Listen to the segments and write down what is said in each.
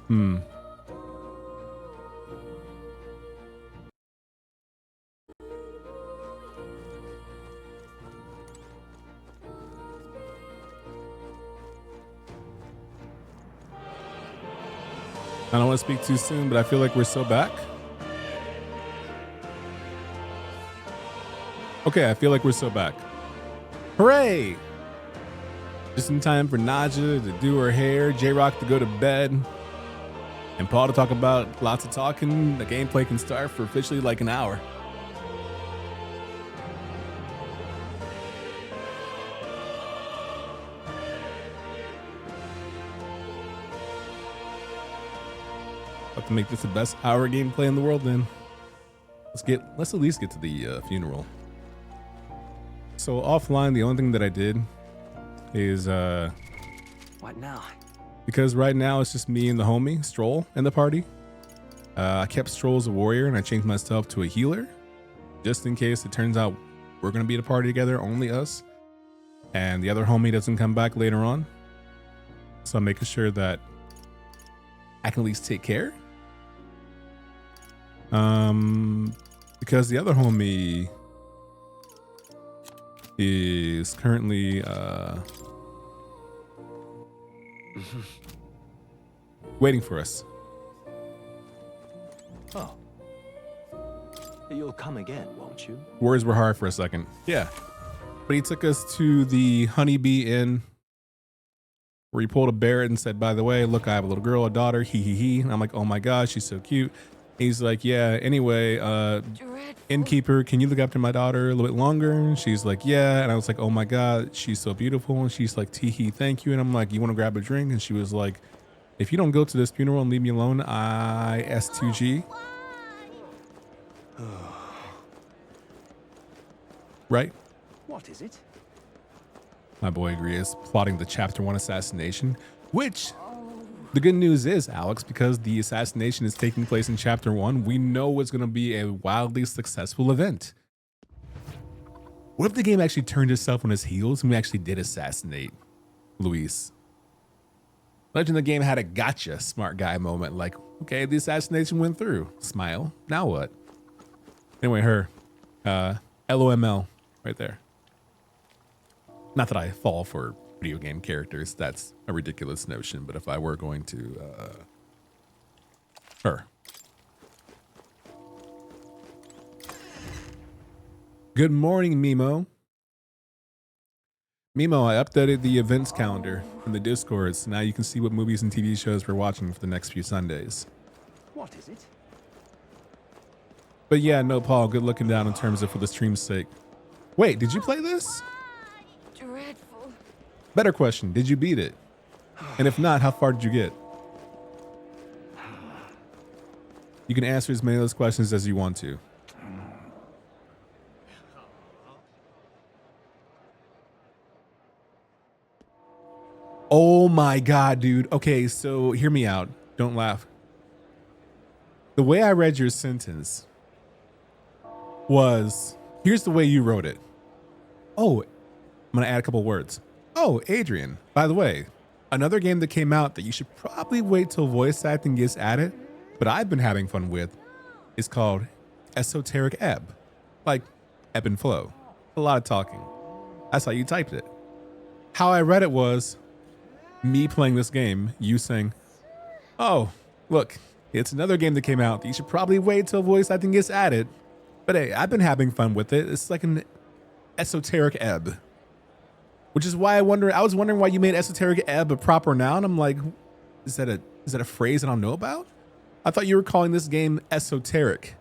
Hmm. I don't want to speak too soon, but I feel like we're so back. Okay, I feel like we're so back. Hooray! Just in time for Naja to do her hair, J-Rock to go to bed, and Paul to talk about lots of talking. The gameplay can start for officially like an hour. About to make this the best hour gameplay in the world then. Let's at least get to the funeral. So offline, the only thing that I did is what now? Because right now it's just me and the homie Stroll in the party. I kept Stroll as a warrior and I changed myself to a healer, just in case it turns out we're gonna be at a party together, only us, and the other homie doesn't come back later on. So I'm making sure that I can at least take care. Because the other homie is currently waiting for us. Oh. You'll come again, won't you? Words were hard for a second. Yeah. But he took us to the Honeybee Inn, where he pulled a Barrett and said, by the way, look, I have a little girl, a daughter, he. And I'm like, oh my gosh, she's so cute. He's like, yeah, anyway, innkeeper, can you look after my daughter a little bit longer? And she's like, yeah. And I was like, oh my God, she's so beautiful. And she's like, tee-hee, thank you. And I'm like, you want to grab a drink? And she was like, if you don't go to this funeral and leave me alone, I S2G. Right? What is it? My boy Agree is plotting the Chapter 1 assassination, which the good news is, Alex, because the assassination is taking place in Chapter 1, we know it's going to be a wildly successful event. What if the game actually turned itself on its heels and we actually did assassinate Luis? Legend of the game had a gotcha smart guy moment, like, okay, the assassination went through. Smile. Now what? Anyway, her. LOML right there. Not that I fall for video game characters. That's a ridiculous notion. But if I were going to, her. Good morning, Mimo. Mimo, I updated the events calendar in the Discord, so now you can see what movies and TV shows we're watching for the next few Sundays. What is it? But yeah, no, Paul, good looking down in terms of for the stream's sake. Wait, did you play this? Dreadful. Better question, did you beat it? And if not, how far did you get? You can answer as many of those questions as you want to. Oh my God, dude. Okay, so hear me out. Don't laugh. The way I read your sentence was, here's the way you wrote it. Oh, I'm going to add a couple words. Oh, Adrian, by the way, another game that came out that you should probably wait till voice acting gets added, but I've been having fun with, is called Esoteric Ebb. Like ebb and flow. A lot of talking. That's how you typed it. How I read it was me playing this game, you saying, oh, look, it's another game that came out that you should probably wait till voice acting gets added. But hey, I've been having fun with it. It's like an esoteric ebb. Which is why I was wondering why you made esoteric ebb a proper noun. I'm like, is that a phrase I don't know about? I thought you were calling this game esoteric,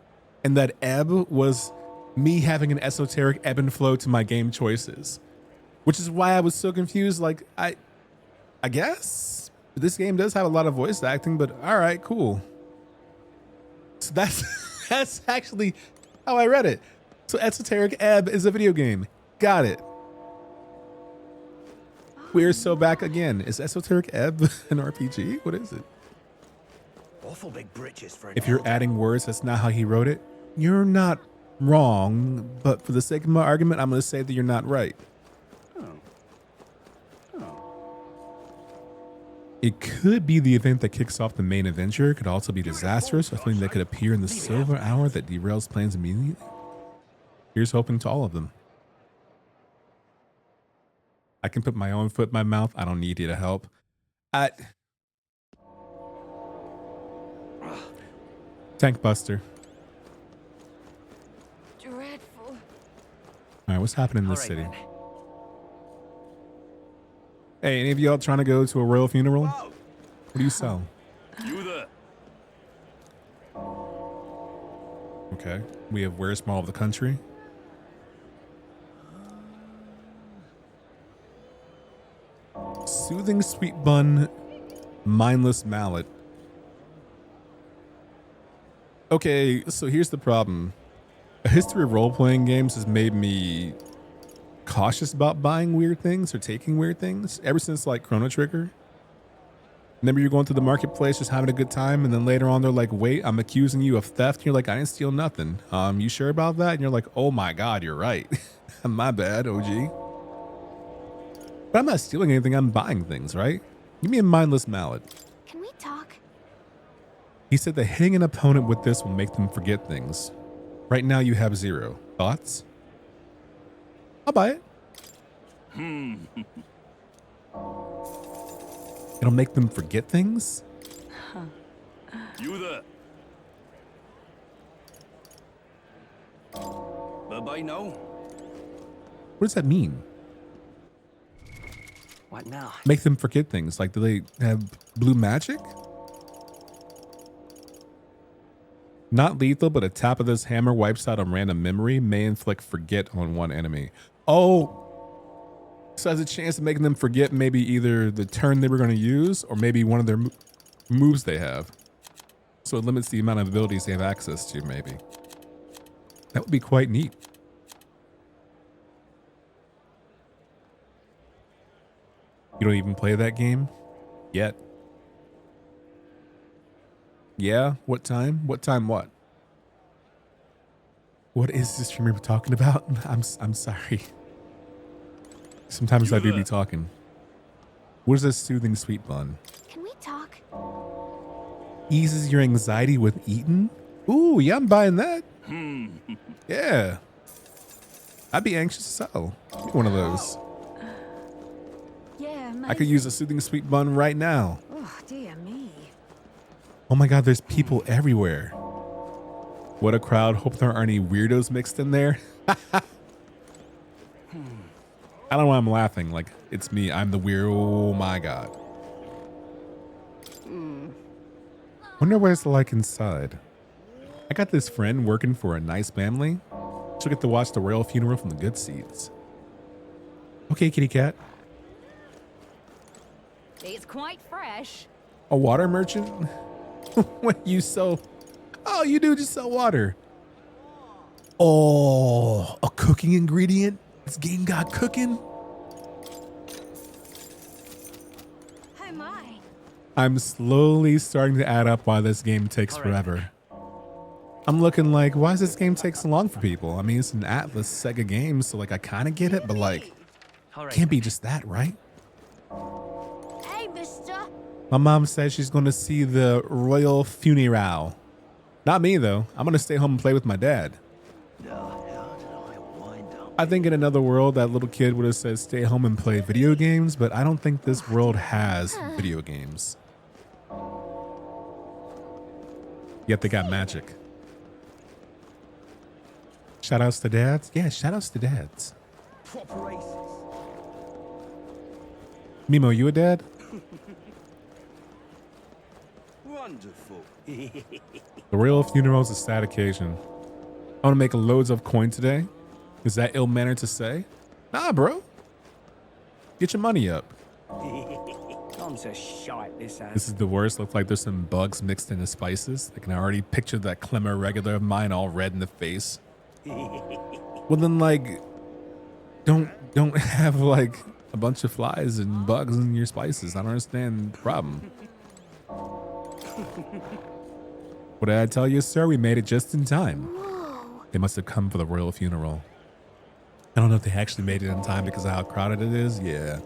and that ebb was me having an esoteric ebb and flow to my game choices. Which is why I was so confused. Like, I guess this game does have a lot of voice acting, but all right, cool. So that's actually how I read it. So Esoteric Ebb is a video game. Got it. We're so back again. Is Esoteric Ebb an RPG? What is it? Awful big britches for an If you're elder. adding words, that's not how he wrote it. You're not wrong, but for the sake of my argument, I'm going to say that you're not right. It could be the event that kicks off the main adventure. It could also be disastrous or something that could appear in the silver hour that derails plans immediately. Here's hoping to all of them. I can put my own foot in my mouth. I don't need you to help. Tank Buster. Dreadful. All right, what's happening in this city? Then. Hey, any of y'all trying to go to a royal funeral? What do you sell? You there. Okay, we have Where's Mall of the Country. Soothing Sweet Bun, Mindless Mallet. Okay, so here's the problem. A history of role-playing games has made me cautious about buying weird things or taking weird things ever since like Chrono Trigger. Remember you're going through the marketplace just having a good time, and then later on they're like, wait, I'm accusing you of theft. And you're like, I didn't steal nothing. You sure about that? And you're like, oh my God, you're right. My bad, OG. But I'm not stealing anything, I'm buying things, right? Give me a mindless mallet. Can we talk? He said that hitting an opponent with this will make them forget things. Right now you have 0. Thoughts? I'll buy it. It'll make them forget things? You there. Bye-bye now. What does that mean? What now? Make them forget things. Like, do they have blue magic? Not lethal, but a tap of this hammer wipes out a random memory. May inflict forget on one enemy. Oh, so has a chance of making them forget maybe either the turn they were going to use or maybe one of their moves they have. So it limits the amount of abilities they have access to, maybe. That would be quite neat. You don't even play that game yet? Yeah? What time? What time what? What is this streamer talking about? I'm sorry. Sometimes I do be talking. What is this soothing sweet bun? Can we talk? Eases your anxiety with eating? Ooh, yeah, I'm buying that. Yeah. I'd be anxious to sell. Give me one of those. Yeah, I could use a soothing sweet bun right now. Oh, dear me. Oh my God, there's people everywhere. What a crowd. Hope there aren't any weirdos mixed in there. I don't know why I'm laughing. Like, it's me. I'm the weird. Oh my God. Wonder what it's like inside. I got this friend working for a nice family. She'll get to watch the royal funeral from the good seats. Okay, kitty cat. It's quite fresh. A water merchant? What you sell? Oh, you do just sell water. Oh, a cooking ingredient? This game got cooking? Oh my. I'm slowly starting to add up why this game takes forever. I'm looking like, why does this game take so long for people? I mean, it's an Atlas Sega game, so like I kind of get it, but like, can't be just that, right? Hey, mister. My mom says she's going to see the royal funeral. Not me, though. I'm going to stay home and play with my dad. I think in another world, that little kid would have said stay home and play video games, but I don't think this world has video games. Yet they got magic. Shout outs to dads? Yeah, shout outs to dads. Mimo, you a dad? Wonderful. The royal funeral is a sad occasion. I want to make loads of coin today. Is that ill-mannered to say? Nah, bro. Get your money up. This is the worst. Looks like there's some bugs mixed into spices. I can already picture that Clemmer regular of mine all red in the face. Well, then, like, don't have, like, a bunch of flies and bugs in your spices. I don't understand the problem. What did I tell you, sir? We made it just in time. Whoa. They must have come for the royal funeral. I don't know if they actually made it in time because of how crowded it is. Yeah.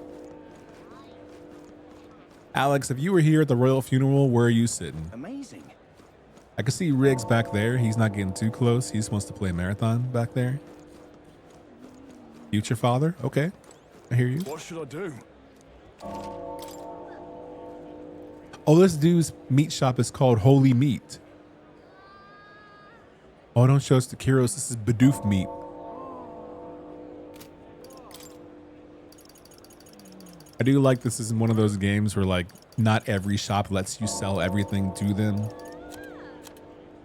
Alex, if you were here at the royal funeral, where are you sitting? Amazing. I can see Riggs back there. He's not getting too close. He just wants to play marathon back there. Future father? Okay. I hear you. What should I do? Oh, this dude's meat shop is called Holy Meat. Oh, don't show us the Kyros. This is Bidoof meat. I do like this is one of those games where like not every shop lets you sell everything to them.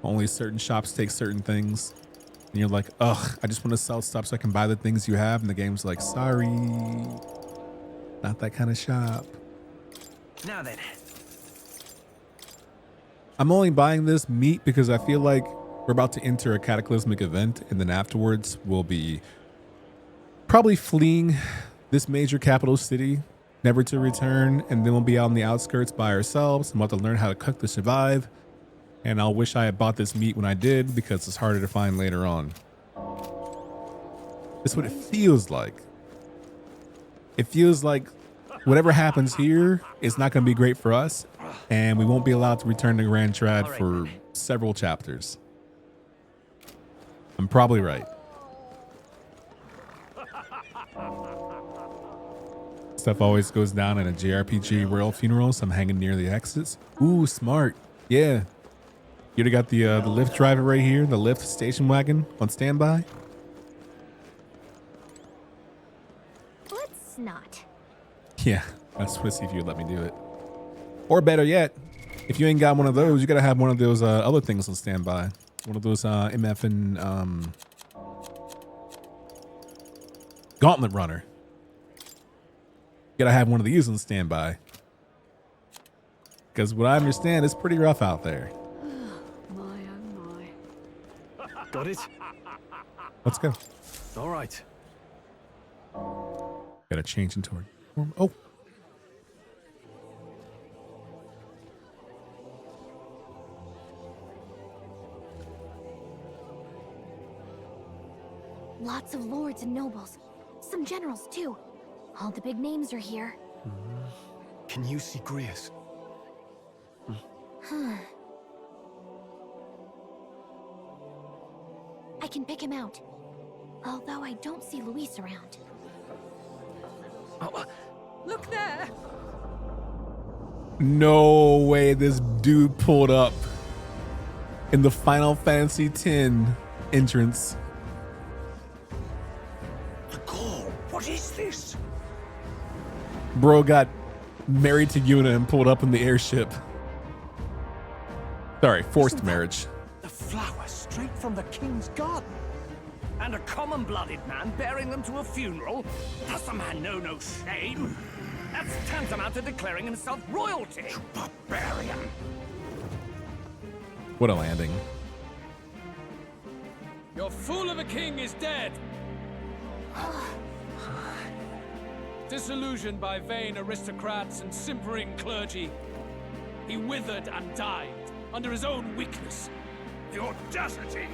Only certain shops take certain things. And you're like, ugh, I just want to sell stuff so I can buy the things you have. And the game's like, sorry, not that kind of shop. Now then. I'm only buying this meat because I feel like we're about to enter a cataclysmic event, and then afterwards we'll be probably fleeing this major capital city, never to return, and then we'll be out on the outskirts by ourselves. I'm about to learn how to cook to survive, and I'll wish I had bought this meat when I did because it's harder to find later on. That's what it feels like. It feels like whatever happens here is not going to be great for us, and we won't be allowed to return to Grand Trad for several chapters. I'm probably right. Stuff always goes down in a JRPG royal funeral, so I'm hanging near the exits. Ooh, smart. Yeah. You already got the lift driver right here, the lift station wagon on standby. Let's not. Yeah, I just want to see if you would let me do it. Or better yet, if you ain't got one of those, you gotta have one of those other things on standby. One of those MF and Gauntlet Runner. You gotta have one of these on standby. Because what I understand, it's pretty rough out there. My oh my. Got it? Let's go. All right. Gotta change into our form. Oh. Lots of lords and nobles. Some generals, too. All the big names are here. Can you see Grius? I can pick him out. Although I don't see Luis around. Look there! No way this dude pulled up in the Final Fantasy X entrance. What is this? Bro got married to Yuna and pulled up in the airship. Sorry, forced marriage. The flowers straight from the king's garden. And a common-blooded man bearing them to a funeral? Does the man know no shame? That's tantamount to declaring himself royalty. You barbarian. What a landing. Your fool of a king is dead. Disillusioned by vain aristocrats and simpering clergy, he withered and died under his own weakness. The audacity!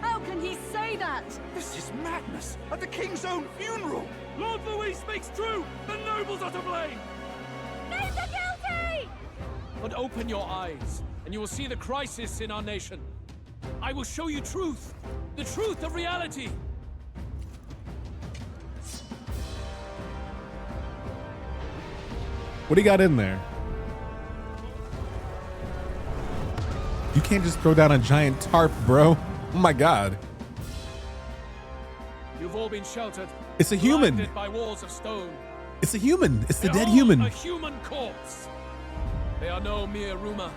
How can he say that? This is madness at the king's own funeral! Lord Louis speaks true! The nobles are to blame! Names are guilty! But open your eyes, and you will see the crisis in our nation. I will show you truth, the truth of reality. What do you got in there? You can't just throw down a giant tarp, bro. Oh my God. You've all been sheltered. It's a human. Blinded by walls of stone. It's a human. It's the They're dead all human. A human corpse. They are no mere rumor.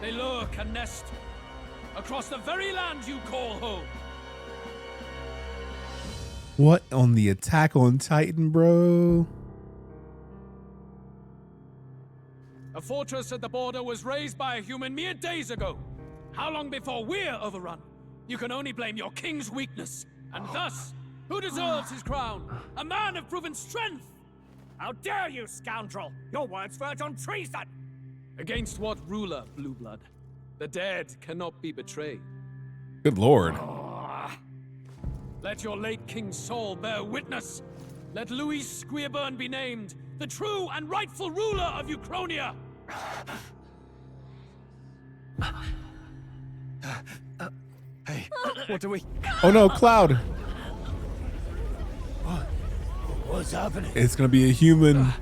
They lurk and nest across the very land you call home. What on the Attack on Titan, bro? A fortress at the border was raised by a human mere days ago. How long before we're overrun? You can only blame your king's weakness. And thus, who deserves his crown? A man of proven strength! How dare you, scoundrel! Your words verge on treason! Against what ruler, Blue Blood? The dead cannot be betrayed. Good Lord. Let your late king's soul bear witness. Let Louis Squeerburn be named, the true and rightful ruler of Uchronia. Hey, what do we... Oh no, Cloud. What's happening? It's gonna be a human.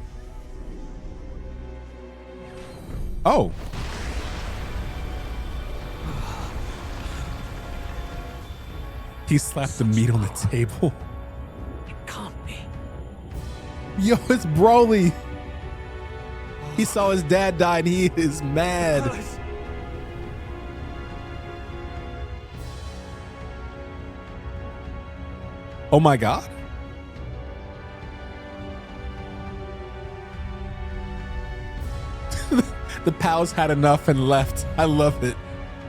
Oh. He slapped the meat on the table. It can't be. Yo, it's Broly. He saw his dad die and he is mad. Oh my God. The pals had enough and left. I love it.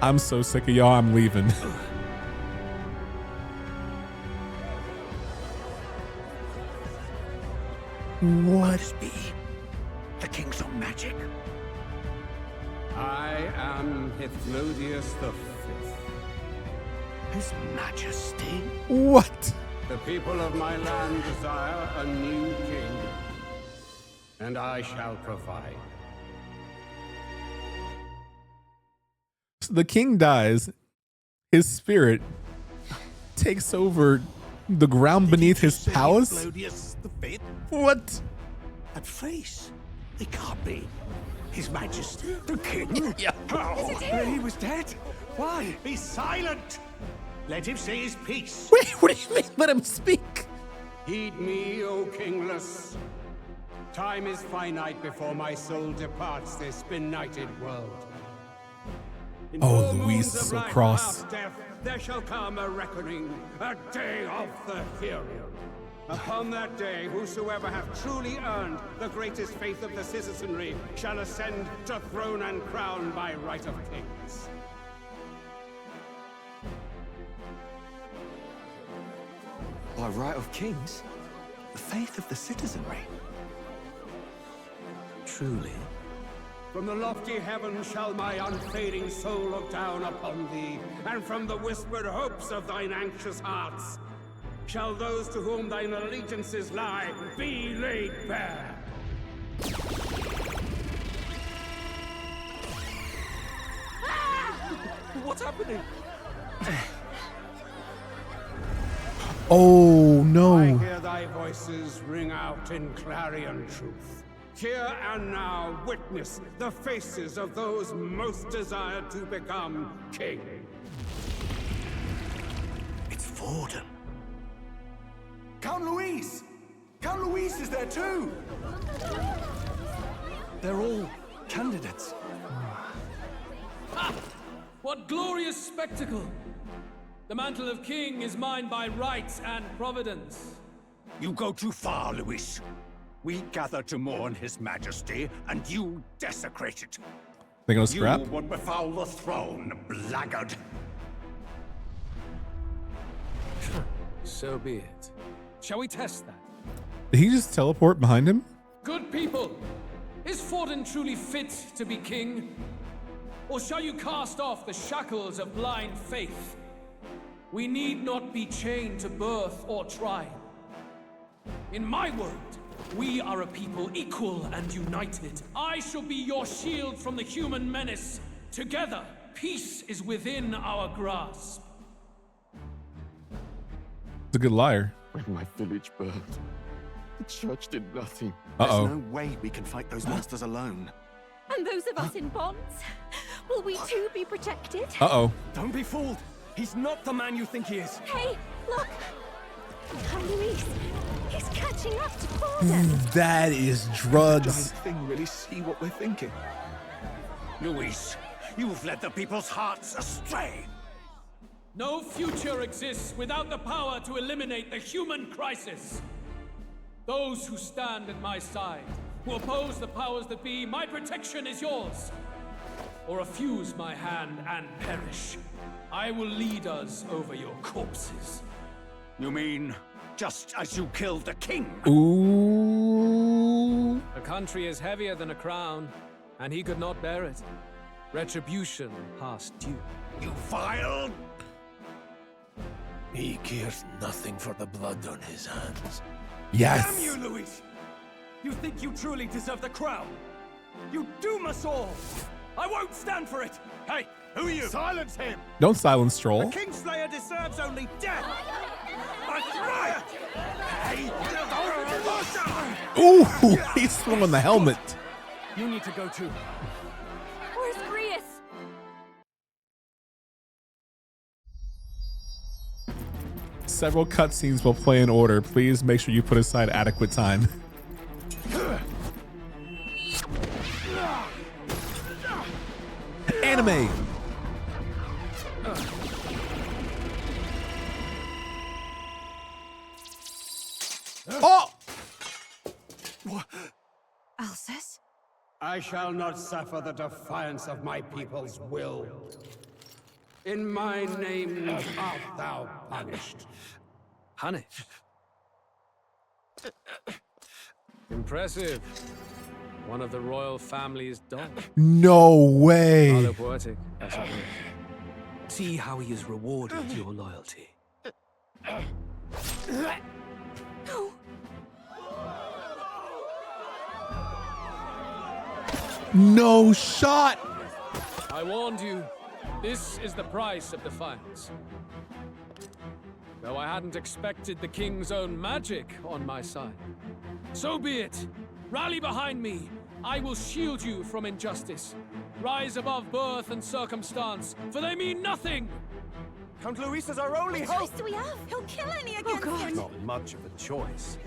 I'm so sick of y'all. I'm leaving. What? This be the king's own magic. I am Hypnodius the Fifth. His Majesty. What? The people of my land desire a new king, and I shall provide. So the king dies. His spirit takes over the ground beneath his palace. Hypnodius the Fifth? What? At face. It can't be. His Majesty, the king. Yeah. Oh, he was dead. Why? Be silent. Let him say his piece. Wait, what do you mean? Let him speak. Heed me, O kingless. Time is finite before my soul departs this benighted world. In Oh, 4 Luis moons is of so life cross. past death, there shall come a reckoning, a day of the hero. Upon that day, whosoever hath truly earned the greatest faith of the citizenry shall ascend to throne and crown by right of kings. By right of kings? The faith of the citizenry? Truly. From the lofty heavens shall my unfading soul look down upon thee, and from the whispered hopes of thine anxious hearts shall those to whom thine allegiances lie be laid bare. What's happening? Oh I no. hear thy voices ring out in clarion truth. Here and now witness the faces of those most desired to become king. It's Vorden. Count Luis! Count Luis is there too! They're all candidates. Ah! What glorious spectacle! The mantle of king is mine by right and providence. You go too far, Luis. We gather to mourn his majesty, and you desecrate it. They gonna scrap? You would befoul the throne, blackguard. So be it. Shall we test that? Did he just teleport behind him? Good people, is Vorden truly fit to be king? Or shall you cast off the shackles of blind faith? We need not be chained to birth or tribe. In my world, we are a people equal and united. I shall be your shield from the human menace. Together, peace is within our grasp. He's a good liar. When my village burned, the church did nothing. Uh-oh. There's no way we can fight those monsters alone. And those of us in bonds? Will we too be protected? Uh-oh. Don't be fooled! He's not the man you think he is! Hey, look! Luis, he's catching up to Vorden. That is Giant drugs. thing really see what we're thinking. Luis, you've led the people's hearts astray. No future exists without the power to eliminate the human crisis. Those who stand at my side, who oppose the powers that be, my protection is yours. Or refuse my hand and perish. I will lead us over your corpses. You mean, just as you killed the king? Ooh. A country is heavier than a crown, and he could not bear it. Retribution past due. You vile... He cares nothing for the blood on his hands. Yes. Damn you, Luis! You think you truly deserve the crown? You doom us all! I won't stand for it! Hey, who are you? Silence him! Don't silence Stroll. Kingslayer deserves only death! Ooh, he's throwing the helmet. You need to go too. Where's Grius? Several cutscenes will play in order. Please make sure you put aside adequate time. Anime. Oh! Alsus? I shall not suffer the defiance of my people's will. In my name art thou punished. Punished? Impressive. One of the royal family's dogs. No way. Rather poetic, I suppose. See how he has rewarded your loyalty. No shot. I warned you. This is the price of defiance. Though I hadn't expected the king's own magic on my side. So be it. Rally behind me. I will shield you from injustice. Rise above birth and circumstance, for they mean nothing. Count Luis is our only What hope! choice do we have? He'll kill any against him. Not much of a choice.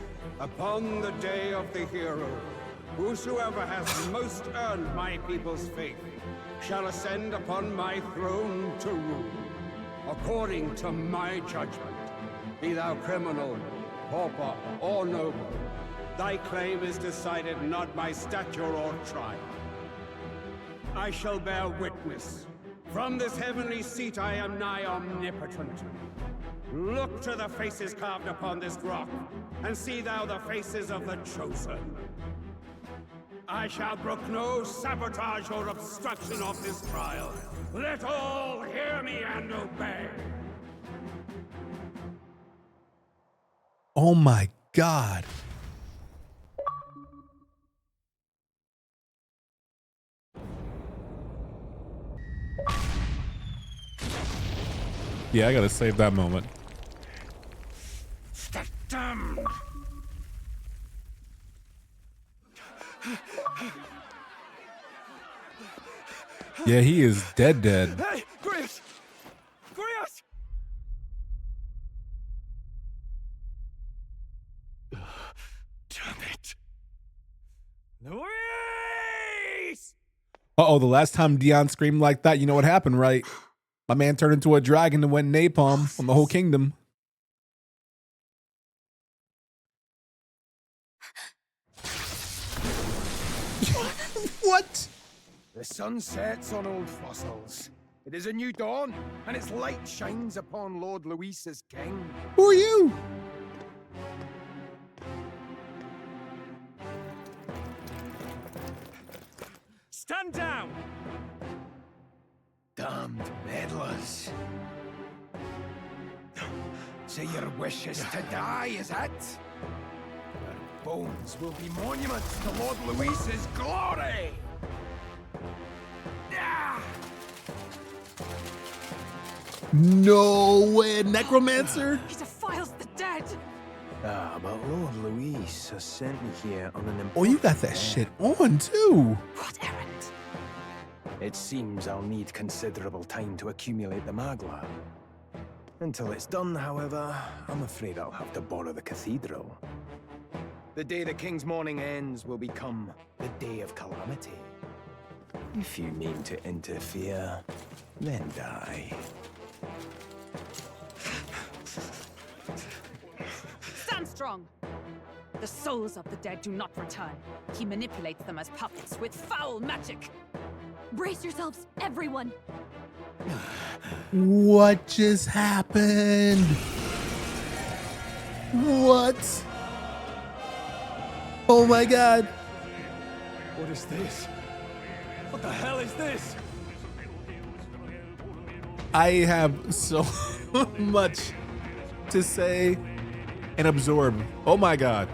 Upon the day of the hero, whosoever has most earned my people's faith shall ascend upon my throne to rule, according to my judgment. Be thou criminal, pauper, or noble, thy claim is decided not by stature or trial. I shall bear witness. From this heavenly seat I am nigh omnipotent. Look to the faces carved upon this rock, and see thou the faces of the chosen. I shall brook no sabotage or obstruction of this trial. Let all hear me and obey. Oh my God. Yeah, I gotta save that moment. Yeah, he is dead. Hey, Grius! Grius! Damn it! Luis! Uh-oh, the last time Dion screamed like that, you know what happened, right? My man turned into a dragon and went napalm on the whole kingdom. What? The sun sets on old fossils. It is a new dawn, and its light shines upon Lord Luis as king. Who are you? Stand down! Damned meddlers. So your wish is to die, is it? Your bones will be monuments to Lord Luis's glory! Ah! No way, necromancer? He defiles the dead. Ah, but Lord Luis has sent me here on an important Oh, you got that errand. shit on too. What errand? It seems I'll need considerable time to accumulate the Magla. Until it's done, however, I'm afraid I'll have to borrow the cathedral. The day the king's morning ends will become the day of calamity. If you mean to interfere, then die. Stand strong. The souls of the dead do not return. He manipulates them as puppets with foul magic. Brace yourselves, everyone. What just happened? What? Oh my God. What is this? What the hell is this? I have so much to say and absorb. Oh my God.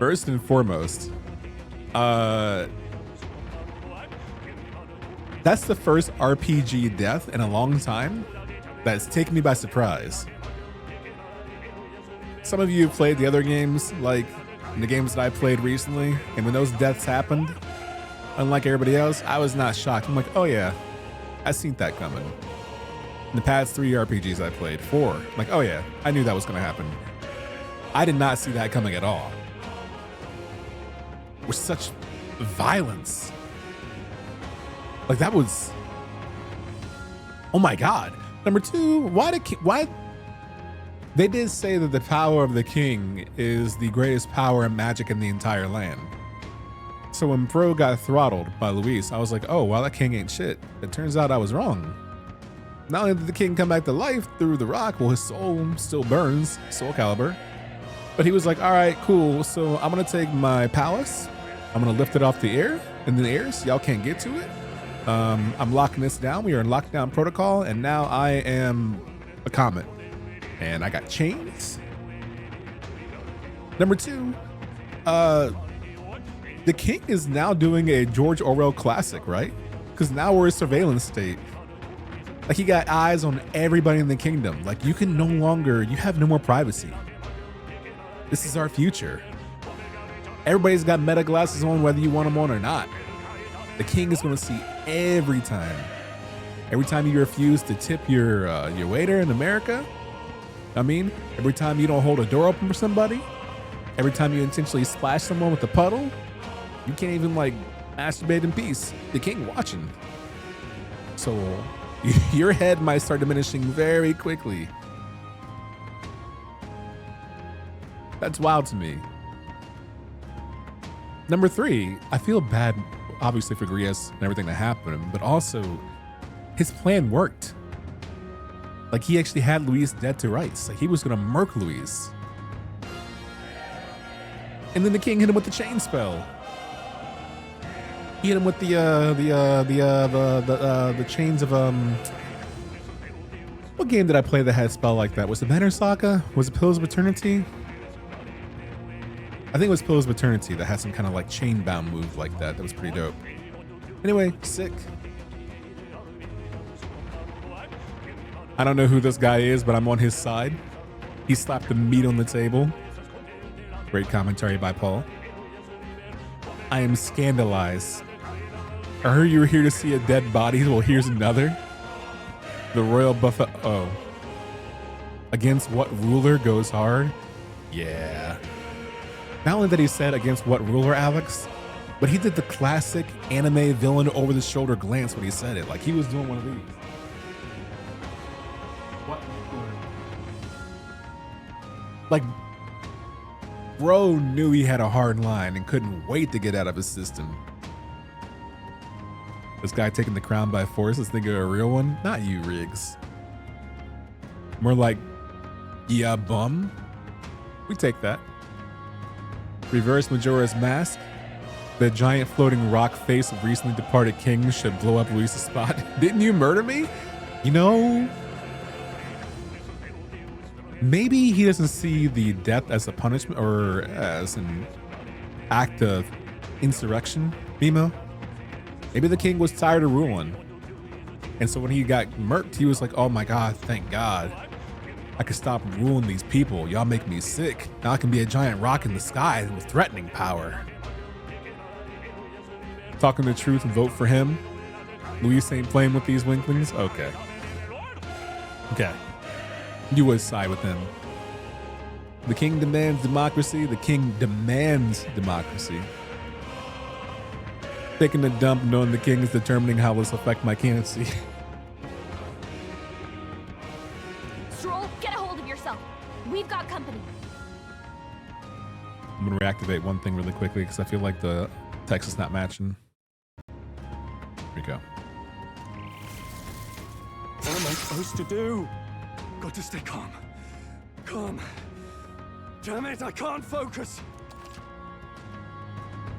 First and foremost, that's the first RPG death in a long time that's taken me by surprise. Some of you have played the other games, like the games that I played recently, and when those deaths happened, unlike everybody else, I was not shocked. I'm like, oh yeah, I seen that coming. In the past 3 RPGs I played, 4, I'm like, oh yeah, I knew that was gonna happen. I did not see that coming at all. With such violence. Like that was, oh my God. Number 2, why? They did say that the power of the king is the greatest power and magic in the entire land. So when Pro got throttled by Luis, I was like, oh, well, that king ain't shit. It turns out I was wrong. Not only did the king come back to life through the rock, well, his soul still burns, Soul Calibur. But he was like, all right, cool. So I'm gonna take my palace, I'm gonna lift it off the air, in the air, so y'all can't get to it. I'm locking this down. We are in lockdown protocol, and now I am a comet. And I got chains. Number 2, the king is now doing a George Orwell classic, right? Because now we're a surveillance state. Like he got eyes on everybody in the kingdom. Like you can no longer, you have no more privacy. This is our future. Everybody's got meta glasses on, whether you want them on or not. The king is going to see every time. Every time you refuse to tip your waiter in America. I mean, every time you don't hold a door open for somebody, every time you intentionally splash someone with a puddle, you can't even like masturbate in peace. The king watching. So your head might start diminishing very quickly. That's wild to me. Number 3, I feel bad, obviously, for Grias and everything that happened, but also his plan worked. Like he actually had Luis dead to rights. Like he was gonna murk Luis. And then the king hit him with the chain spell. He hit him with the chains of what game did I play that had a spell like that? Was it Banner Saga? Was it Pillars of Eternity? I think it was Pillars of Eternity that had some kind of like chain bound move like that. That was pretty dope. Anyway, sick. I don't know who this guy is, but I'm on his side. He slapped the meat on the table. Great commentary by Paul. I am scandalized. I heard you were here to see a dead body. Well, here's another. The royal buffet. Oh. Against what ruler goes hard? Yeah. Not only that he said against what ruler, Alex, but he did the classic anime villain over the shoulder glance when he said it. Like he was doing one of these. Like, bro knew he had a hard line and couldn't wait to get out of his system. This guy taking the crown by force is thinking a real one? Not you, Riggs. More like, yeah, bum. We take that. Reverse Majora's Mask. The giant floating rock face of recently departed king should blow up Luis's spot. Didn't you murder me? You know, maybe he doesn't see the death as a punishment or as an act of insurrection, Mimo. Maybe the king was tired of ruling. And so when he got murked, he was like, oh my God, thank God. I can stop ruling these people. Y'all make me sick. Now I can be a giant rock in the sky with threatening power. Talking the truth and vote for him. Luis ain't playing with these winklings? Okay. Okay. You would side with him. The king demands democracy. The king demands democracy. Taking a dump knowing the king is determining how this affect my candidacy. Stroll, get a hold of yourself. We've got company. I'm gonna reactivate one thing really quickly because I feel like the text is not matching. Here we go. What am I supposed to do? Got to stay calm. Calm. Damn it, I can't focus.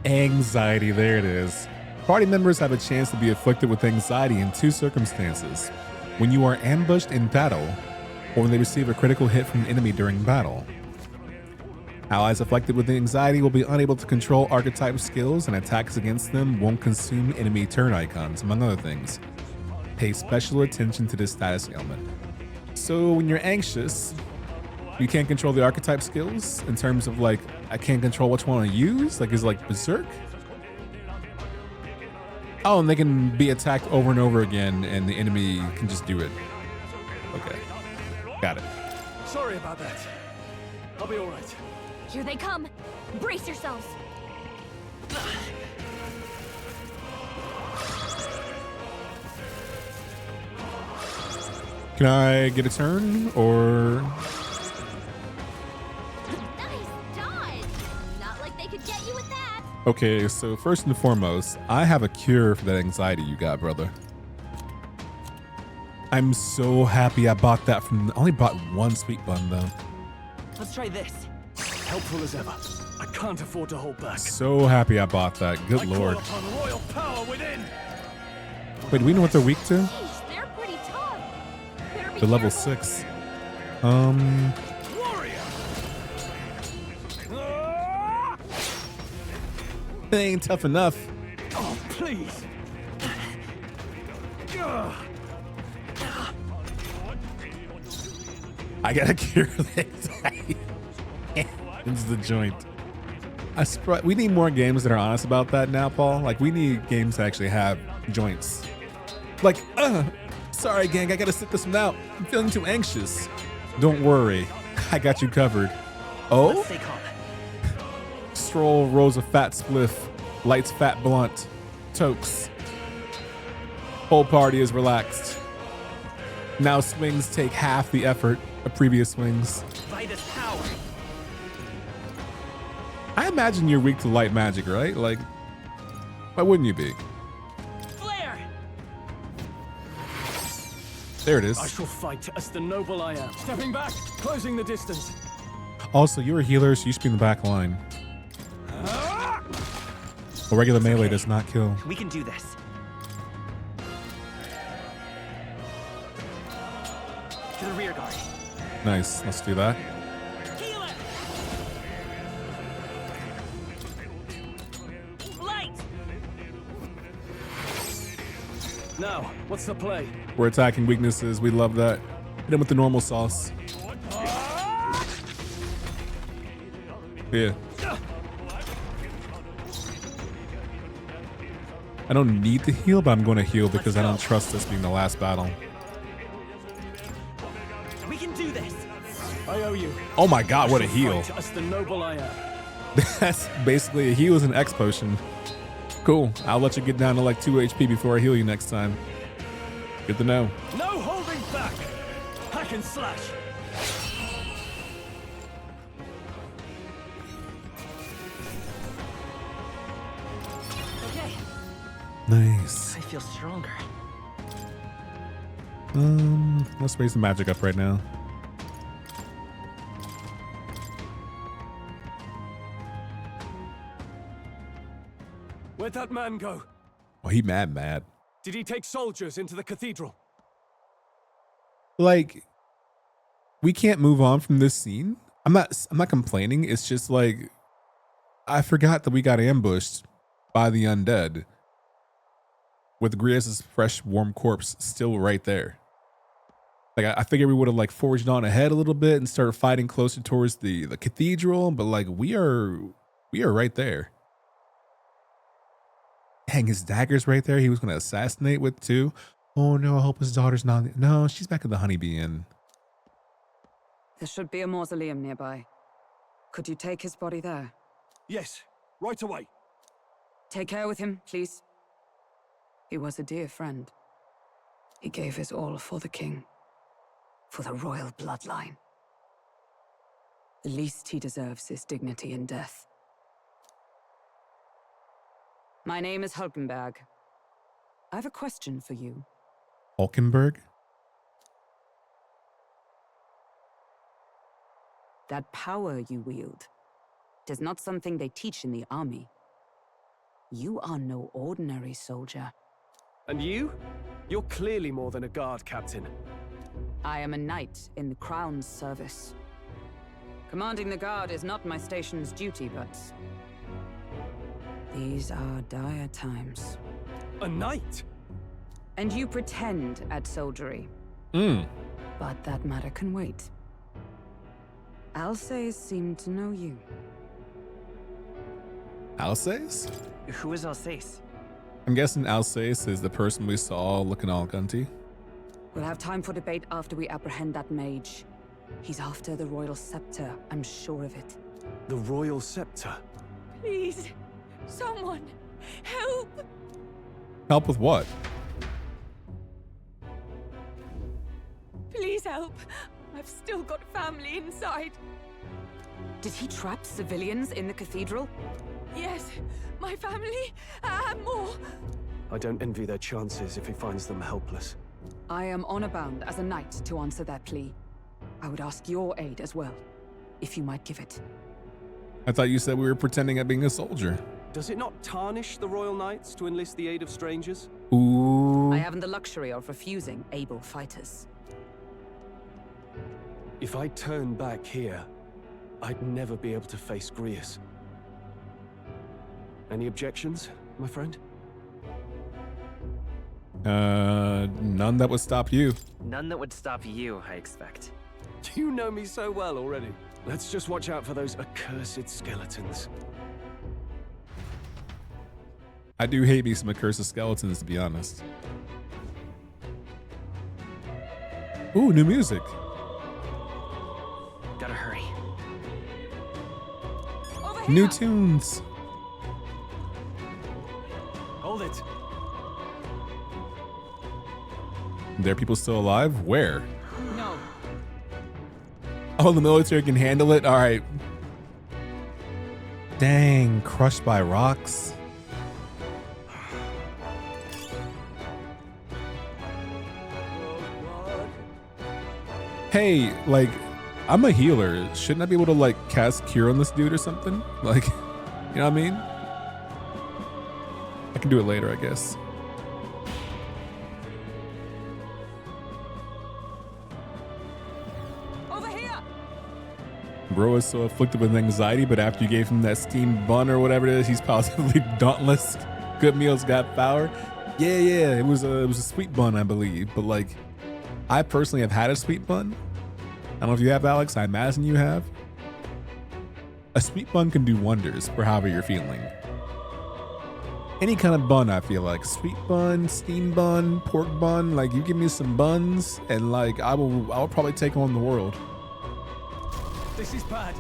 Anxiety, there it is. Party members have a chance to be afflicted with anxiety in 2 circumstances. When you are ambushed in battle, or when they receive a critical hit from an enemy during battle. Allies afflicted with anxiety will be unable to control archetype skills, and attacks against them won't consume enemy turn icons, among other things. Pay special attention to this status ailment. So when you're anxious, you can't control the archetype skills in terms of like, I can't control which one to use, like is it like Berserk? Oh, and they can be attacked over and over again and the enemy can just do it. Okay, got it. Sorry about that. I'll be all right. Here they come. Brace yourselves. Can I get a turn or? Nice dodge. Not like they could get you with that. Okay, so first and foremost, I have a cure for that anxiety you got, brother. I'm so happy I bought that from, I only bought one sweet bun though. Let's try this. Helpful as ever. I can't afford to hold back. So happy I bought that, good lord. Call upon royal power within. Wait, do we know what they're weak to? Jeez, they're pretty tough. Better be They're level careful. 6. Warrior. They ain't tough enough. Oh, please. I gotta cure the anxiety. Into the joint. We need more games that are honest about that now, Paul. Like, we need games that actually have joints. Like, sorry, gang, I gotta sit this one out. I'm feeling too anxious. Don't worry, I got you covered. Oh? Stay calm. Stroll rolls a fat spliff, lights fat blunt, tokes. Whole party is relaxed. Now swings take half the effort of previous swings. By this power. I imagine you're weak to light magic, right? Like, why wouldn't you be? Flare. There it is. I shall fight as the noble I am. Stepping back, closing the distance. Also, you're a healer, so you should be in the back line. A regular melee does not kill. We can do this. To the rear guard. Nice, let's do that. Healer. Light. Now, what's the play? We're attacking weaknesses. We love that. Hit him with the normal sauce. Yeah. I don't need to heal, but I'm going to heal because I don't trust this being the last battle. We can do this. I owe you. Oh my god, what a heal. Fight as the noble I am. That's basically a heal is an X potion. Cool. I'll let you get down to like 2 HP before I heal you next time. Good to know. No holding back. Hack and slash. Okay. Nice. I feel stronger. Let's raise the magic up right now. Where'd that man go? Oh, he mad. Did he take soldiers into the cathedral? Like, we can't move on from this scene. I'm not complaining. It's just like, I forgot that we got ambushed by the undead with Griez's fresh, warm corpse still right there. Like, I figured we would have like forged on ahead a little bit and started fighting closer towards the cathedral, but like we are right there. Dang, his dagger's right there. He was going to assassinate with too. Oh no, I hope his daughter's not. No, she's back at the Honeybee Inn. There should be a mausoleum nearby. Could you take his body there? Yes, right away. Take care with him, please. He was a dear friend. He gave his all for the king. For the royal bloodline. The least he deserves is dignity in death. My name is Hulkenberg. I have a question for you. Hulkenberg? That power you wield is not something they teach in the army. You are no ordinary soldier. And you? You're clearly more than a guard captain. I am a knight in the crown's service. Commanding the guard is not my station's duty, but these are dire times. A knight? And you pretend at soldiery. But that matter can wait. Alsace seemed to know you. Alsace? Who is Alsace? I'm guessing Alsace is the person we saw looking all gunty. We'll have time for debate after we apprehend that mage. He's after the royal scepter, I'm sure of it. The royal scepter? Please, someone, help! Help with what? Please help. I've still got family inside. Did he trap civilians in the cathedral? Yes, my family and more. I don't envy their chances if he finds them helpless. I am honor bound as a knight to answer their plea. I would ask your aid as well, if you might give it. I thought you said we were pretending at being a soldier. Does it not tarnish the royal knights to enlist the aid of strangers? Ooh. I haven't the luxury of refusing able fighters. If I turn back here, I'd never be able to face Grius. Any objections, my friend? None that would stop you. None that would stop you, I expect. You know me so well already. Let's just watch out for those accursed skeletons. I do hate me some accursed skeletons, to be honest. Ooh, new music. Gotta hurry. New tunes. Hold it. There are people still alive? Where? No. Oh, the military can handle it? All right. Dang, crushed by rocks. Hey, like, I'm a healer. Shouldn't I be able to, like, cast Cure on this dude or something? Like, you know what I mean? I can do it later, I guess. Over here. Bro is so afflicted with anxiety, but after you gave him that steamed bun or whatever it is, he's positively dauntless. Good meals got power. Yeah, it was a sweet bun, I believe. But like, I personally have had a sweet bun. I don't know if you have, Alex. I imagine you have. A sweet bun can do wonders for however you're feeling. Any kind of bun, I feel like. Sweet bun, steamed bun, pork bun. Like, you give me some buns, and like, I will probably take on the world. This is bad.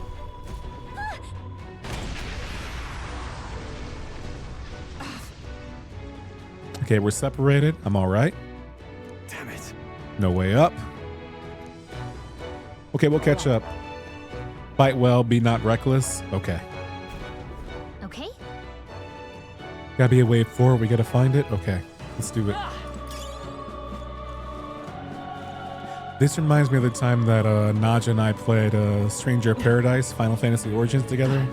Okay, we're separated. I'm all right. Damn it. No way up. Okay, we'll catch up. Fight well, be not reckless. Okay. Okay? Gotta be a way forward. We gotta find it. Okay, let's do it. This reminds me of the time that Naja and I played Stranger of Paradise, Final Fantasy Origins together.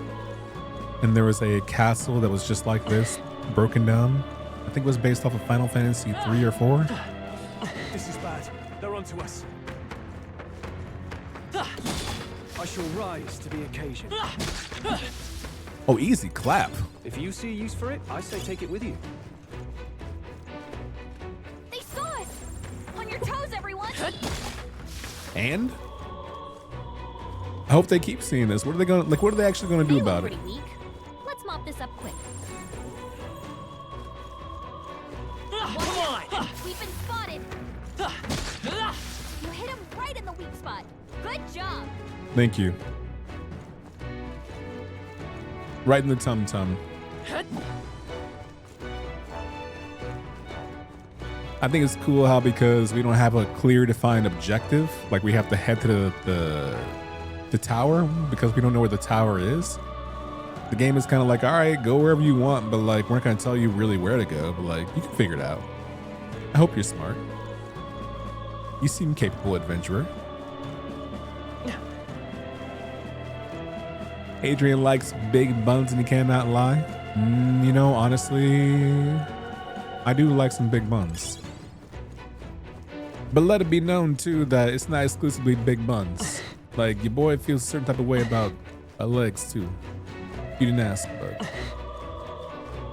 And there was a castle that was just like this, broken down. I think it was based off of Final Fantasy 3 or 4. This is bad. They're onto us. I shall rise to the occasion. Oh, easy clap. If you see a use for it, I say take it with you. They saw us! On your toes, everyone! And? I hope they keep seeing this. What are they gonna like? What are they actually gonna do They look about it? pretty weak. Let's mop this up quick. Come on! We've been spotted. You hit him right in the weak spot. Good job. Thank you. Right in the tum-tum. I think it's cool how, because we don't have a clear defined objective, like we have to head to the tower because we don't know where the tower is. The game is kind of like, all right, go wherever you want, but like, we're not going to tell you really where to go, but like, you can figure it out. I hope you're smart. You seem capable, adventurer. Adrian likes big buns and he cannot lie. You know, honestly, I do like some big buns. But let it be known too that it's not exclusively big buns. Like, your boy feels a certain type of way about legs, too. You didn't ask, but...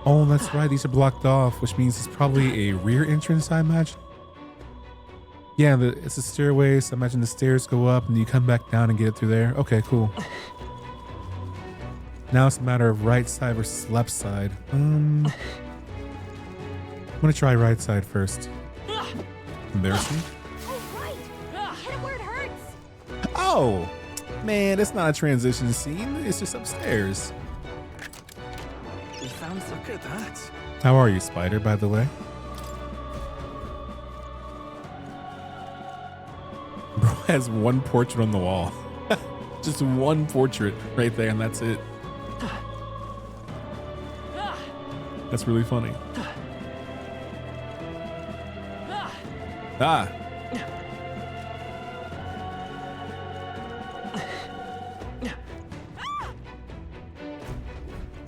Oh, that's right. These are blocked off, which means it's probably a rear entrance, I imagine. Yeah, it's a stairway, so I imagine the stairs go up and you come back down and get it through there. Okay, cool. Now it's a matter of right side versus left side. I'm gonna try right side first. Embarrassing. Oh, right. Hit it where it hurts. Oh, man, it's not a transition scene. It's just upstairs. We found some. Look at that. How are you, Spider, by the way? Bro has one portrait on the wall. Just one portrait right there, and that's it. That's really funny. Ah.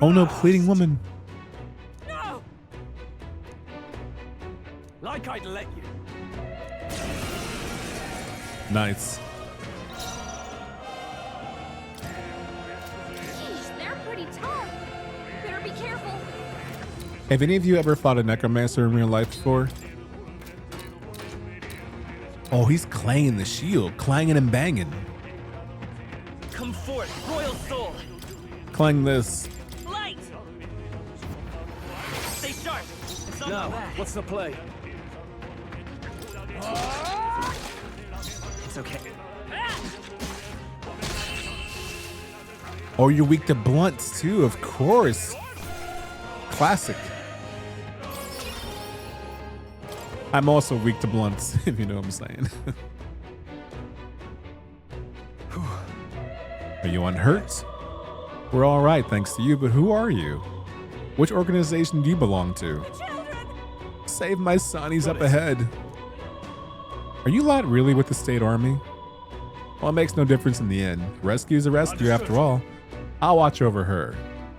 Oh no, pleading woman. No! Like I'd let you. Nice. Jeez, they're pretty tough. Better be careful. Have any of you ever fought a necromancer in real life before? Oh, he's clanging the shield, clanging and banging. Come forth, royal soul. Clang this. Light. Stay sharp. It's not Now, bad. what's the play? It's okay. Oh, you're weak to blunts too, of course. Classic. I'm also weak to blunts, if you know what I'm saying. Are you unhurt? We're all right, thanks to you, but who are you? Which organization do you belong to? Save my son, he's up ahead. Are you lot really with the state army? Well, it makes no difference in the end. Rescue's a rescue after all. I'll watch over her.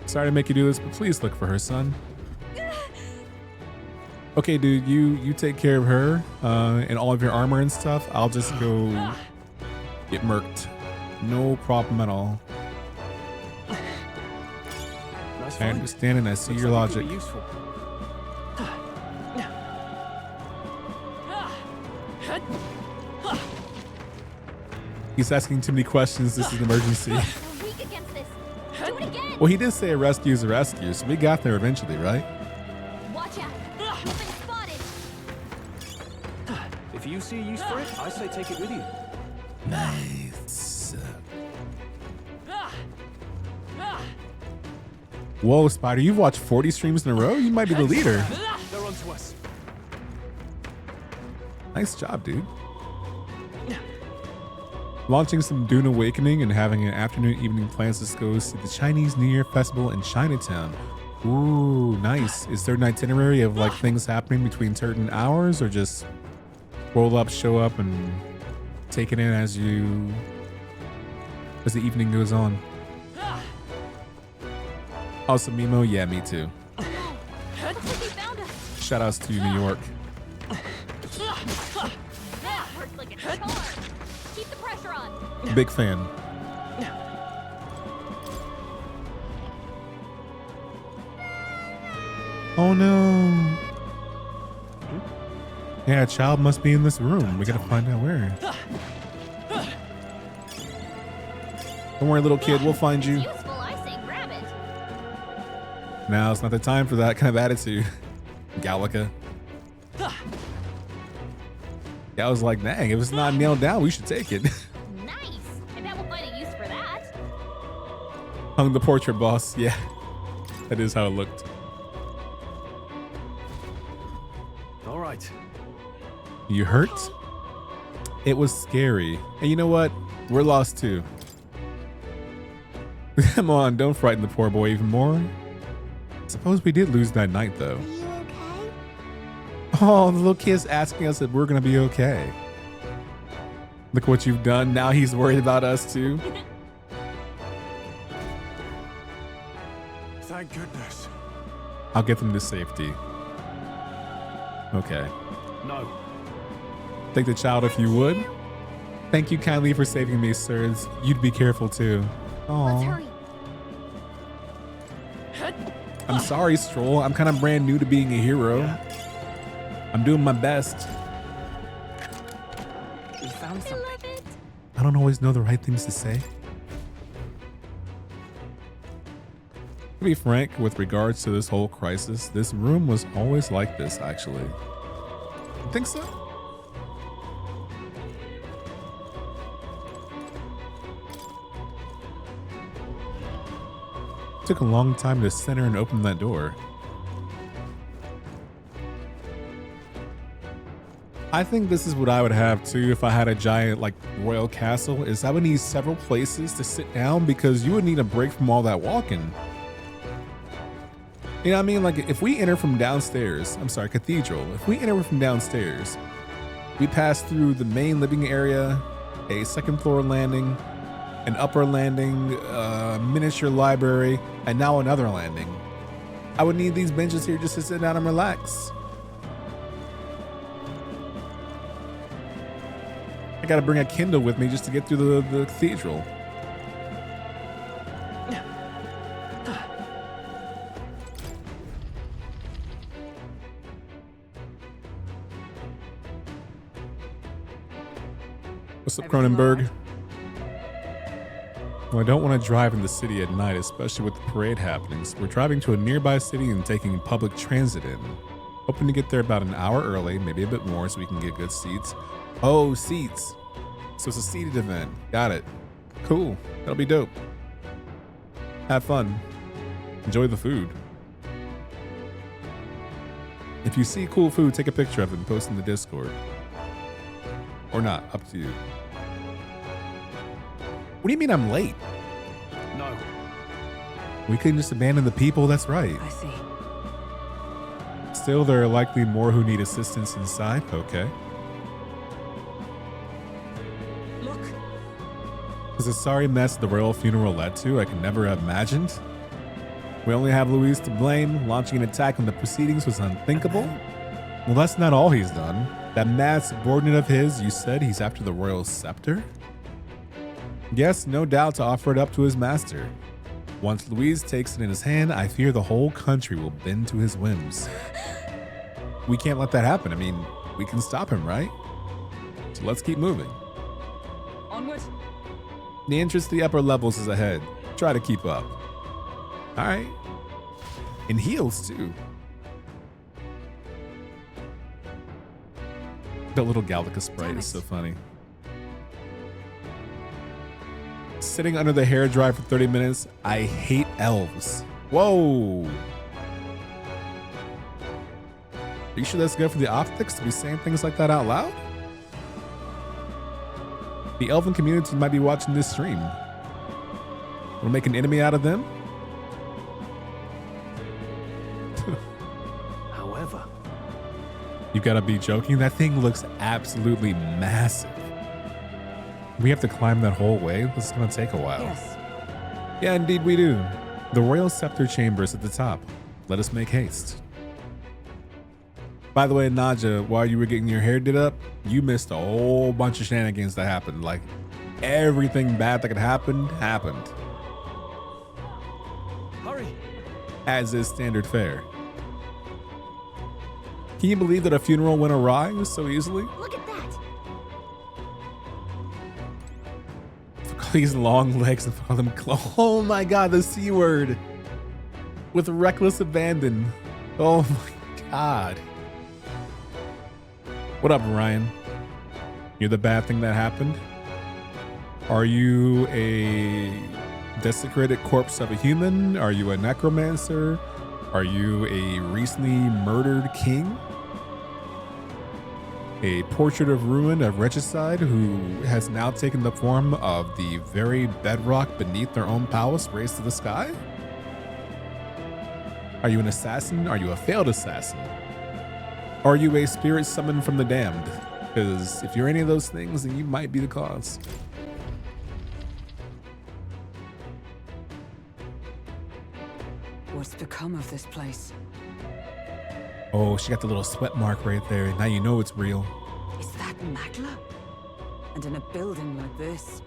Sorry to make you do this, but please look for her, son. Okay, dude, you take care of her and all of your armor and stuff. I'll just go get murked. No problem at all. I understand and I see your logic. He's asking too many questions. This is an emergency. We're weak against this. Do it again. Well, he did say a rescue is a rescue, so we got there eventually, right? Watch out. You've been spotted. If you see a use for it, I say take it with you. Nice. Whoa, Spider, you've watched 40 streams in a row? You might be the leader. They're on to us. Nice job, dude. Launching some Dune Awakening and having an afternoon evening plans to go see the Chinese New Year Festival in Chinatown. Ooh, nice. Is there an itinerary of like things happening between certain hours or just roll up, show up, and take it in as the evening goes on? Also, Mimo, yeah, me too. Shout outs to New York. That hurts like a charm. Keep the pressure on. Big fan. Oh no. Yeah, a child must be in this room. We gotta find out where. Don't worry, little kid, we'll find you. Useful, I say grab it. Now it's not the time for that kind of attitude. Gallica. Yeah, I was like, dang, if it's not nailed down, we should take it. Nice. I bet we'll find a use for that. Hung the portrait, boss. Yeah, that is how it looked. All right. You hurt? It was scary. And you know what? We're lost too. Come on, don't frighten the poor boy even more. Suppose we did lose that night though. Are you okay? Oh, the little kid's asking us if we're gonna be okay. Look what you've done. Now he's worried about us too. Thank goodness. I'll get them to safety. Okay. No. Take the child if you would. Thank you kindly for saving me, sirs. You'd be careful too. Let's Aww. hurry. I'm sorry, Stroll. I'm kind of brand new to being a hero. I'm doing my best. We found something. I don't always know the right things to say. To be frank, with regards to this whole crisis, this room was always like this, actually. You think so? Took a long time to center and open that door. I think this is what I would have too if I had a giant like royal castle, is I would need several places to sit down because you would need a break from all that walking. You know what I mean? Like if we enter from downstairs, I'm sorry, cathedral, if we enter from downstairs, we pass through the main living area, a second floor landing, an upper landing, miniature library, and now another landing. I would need these benches here just to sit down and relax. I gotta bring a Kindle with me just to get through the cathedral. What's up, Cronenberg? Well, I don't want to drive in the city at night, especially with the parade happenings. We're driving to a nearby city and taking public transit in. Hoping to get there about an hour early, maybe a bit more, so we can get good seats. Oh, seats. So it's a seated event. Got it. Cool. That'll be dope. Have fun. Enjoy the food. If you see cool food, take a picture of it and post in the Discord. Or not, up to you. What do you mean I'm late? No. We couldn't just abandon the people, that's right. I see. Still, there are likely more who need assistance inside. Okay. Look. Is a sorry mess the royal funeral led to, I could never have imagined. We only have Louise to blame. Launching an attack on the proceedings was unthinkable. Well, that's not all he's done. That mad subordinate of his, you said he's after the royal scepter? Yes, no doubt to offer it up to his master. Once Louise takes it in his hand, I fear the whole country will bend to his whims. We can't let that happen. I mean, we can stop him, right? So let's keep moving. Onward. The entrance to the upper levels is ahead. Try to keep up. All right. In heels, too. The little Gallica sprite is so funny. Sitting under the hairdryer for 30 minutes. I hate elves. Whoa. Are you sure that's good for the optics to be saying things like that out loud? The elven community might be watching this stream. Wanna make an enemy out of them? However, You gotta be joking. That thing looks absolutely massive. We have to climb that whole way. This is gonna take a while. Yes. Yeah, indeed we do. The royal scepter chamber is at the top. Let us make haste. By the way, Naja, while you were getting your hair did up, you missed a whole bunch of shenanigans that happened. Like, everything bad that could happen, happened. Hurry. As is standard fare. Can you believe that a funeral went awry so easily? Look at that. These long legs and call them oh my god, the C word. With reckless abandon. Oh my god. What up, Ryan? You're the bad thing that happened? Are you a desecrated corpse of a human? Are you a necromancer? Are you a recently murdered king? A portrait of ruin of regicide who has now taken the form of the very bedrock beneath their own palace raised to the sky? Are you an assassin? Are you a failed assassin? Are you a spirit summoned from the damned? Because if you're any of those things, then you might be the cause. What's become of this place? Oh, she got the little sweat mark right there. Now you know it's real. Is that Magla? And in a building like this.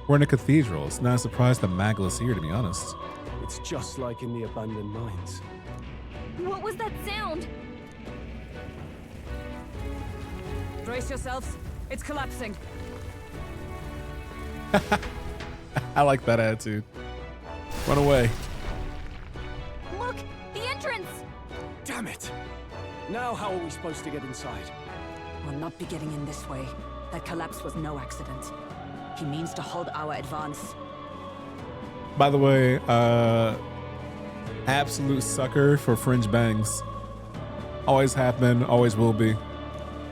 We're in a cathedral. It's not a surprise that Magla's here, to be honest. It's just like in the abandoned mines. What was that sound? Brace yourselves. It's collapsing. I like that attitude. Run away. Look, the entrance! Damn it! Now how are we supposed to get inside? We'll not be getting in this way. That collapse was no accident. He means to halt our advance. By the way, absolute sucker for fringe bangs. Always have been, always will be.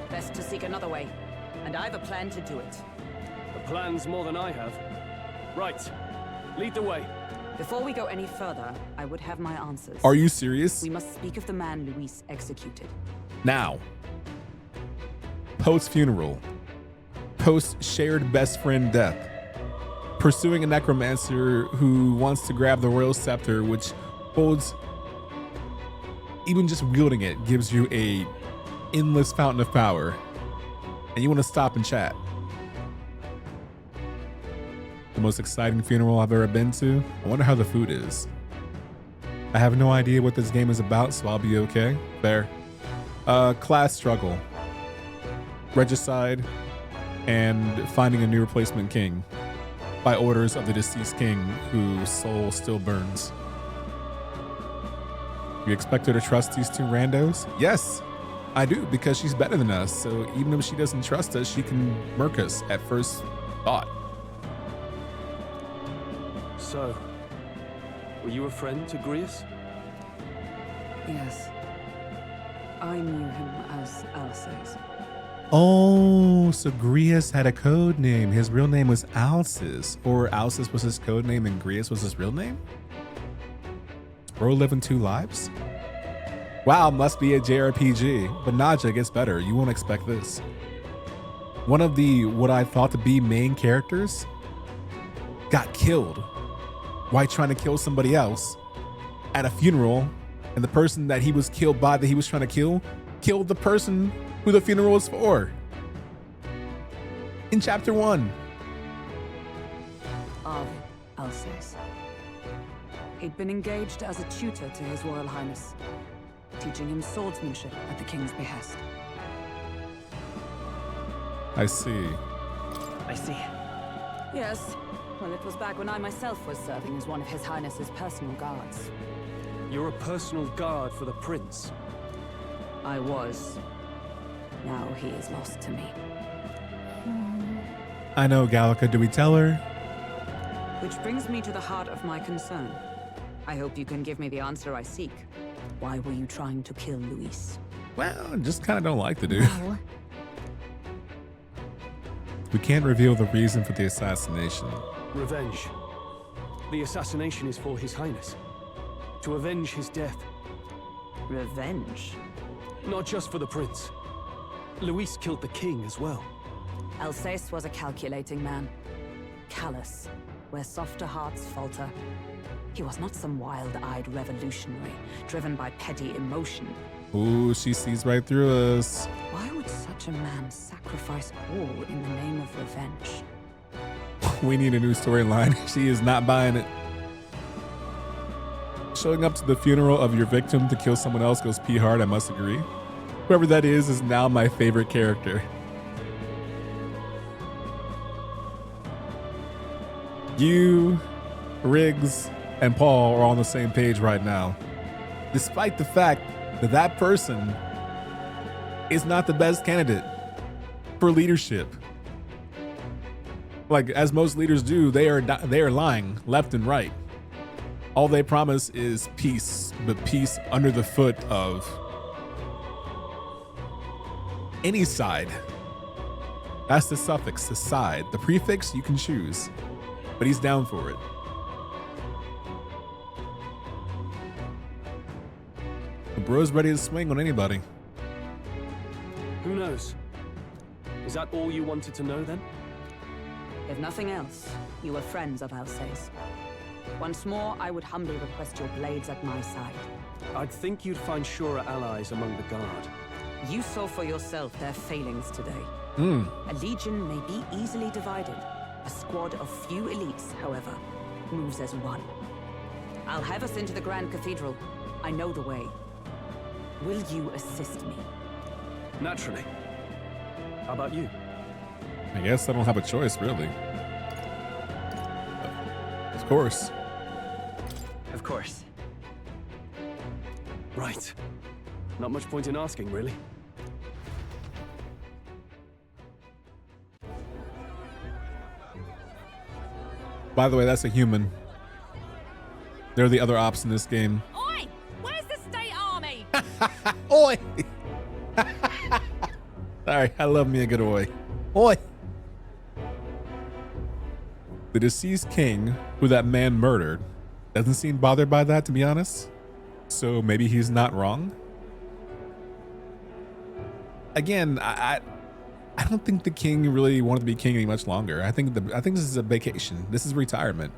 Best to seek another way. And I've a plan to do it. The plan's more than I have. Right. Lead the way. Before we go any further, I would have my answers. Are you serious? We must speak of the man Luis executed. Now. Post-funeral. Post-shared best friend death. Pursuing a necromancer who wants to grab the royal scepter, which holds, even just wielding it gives you a endless fountain of power. And you want to stop and chat. The most exciting funeral I've ever been to. I wonder how the food is. I have no idea what this game is about, so I'll be okay. Fair. Class struggle. Regicide. And finding a new replacement king. By orders of the deceased king, whose soul still burns. You expect her to trust these two randos? Yes, I do, because she's better than us. So even if she doesn't trust us, she can murk us at first thought. So, were you a friend to Grius? Yes. I knew him as Alsace. Oh, so Grius had a code name. His real name was Alsace, or Alsace was his code name and Grius was his real name? Bro living two lives? Wow, must be a JRPG. But Naja gets better. You won't expect this. One of the what I thought to be main characters got killed while trying to kill somebody else at a funeral, and the person that he was killed by that he was trying to kill killed the person who the funeral was for. In chapter 1. Arvid Alsace. He'd been engaged as a tutor to His Royal Highness, teaching him swordsmanship at the king's behest. I see. I see. Yes. Well, it was back when I myself was serving as one of His Highness's personal guards. You're a personal guard for the prince. I was. Now he is lost to me. I know, Gallica. Do we tell her? Which brings me to the heart of my concern. I hope you can give me the answer I seek. Why were you trying to kill Luis? Well, I just kind of don't like the dude. Well, We can't reveal the reason for the assassination. Revenge. The assassination is for His Highness. To avenge his death. Revenge? Not just for the prince. Luis killed the king as well. Alsace was a calculating man. Callous, where softer hearts falter. He was not some wild-eyed revolutionary, driven by petty emotion. Ooh, she sees right through us. Why would such a man sacrifice all in the name of revenge? We need a new storyline. She is not buying it. Showing up to the funeral of your victim to kill someone else goes pee hard, I must agree. Whoever that is now my favorite character. You, Riggs, and Paul are on the same page right now. Despite the fact that that person is not the best candidate for leadership. Like, as most leaders do, they are lying left and right. All they promise is peace, but peace under the foot of any side. That's the suffix, the side. The prefix, you can choose, but he's down for it. The bro's ready to swing on anybody. Who knows? Is that all you wanted to know then? If nothing else, you were friends of Alsace. Once more, I would humbly request your blades at my side. I'd think you'd find surer allies among the guard. You saw for yourself their failings today. A legion may be easily divided. A squad of few elites, however, moves as one. I'll have us into the Grand Cathedral. I know the way. Will you assist me? Naturally. How about you? I guess I don't have a choice, really. Of course. Of course. Right. Not much point in asking, really. By the way, that's a human. They're the other ops in this game. Oi! Where's the state army? Oi! Sorry, I love me a good oi. Oi! The deceased king, who that man murdered, doesn't seem bothered by that, to be honest. So maybe he's not wrong. Again, I don't think the king really wanted to be king any much longer. I think this is a vacation. This is retirement.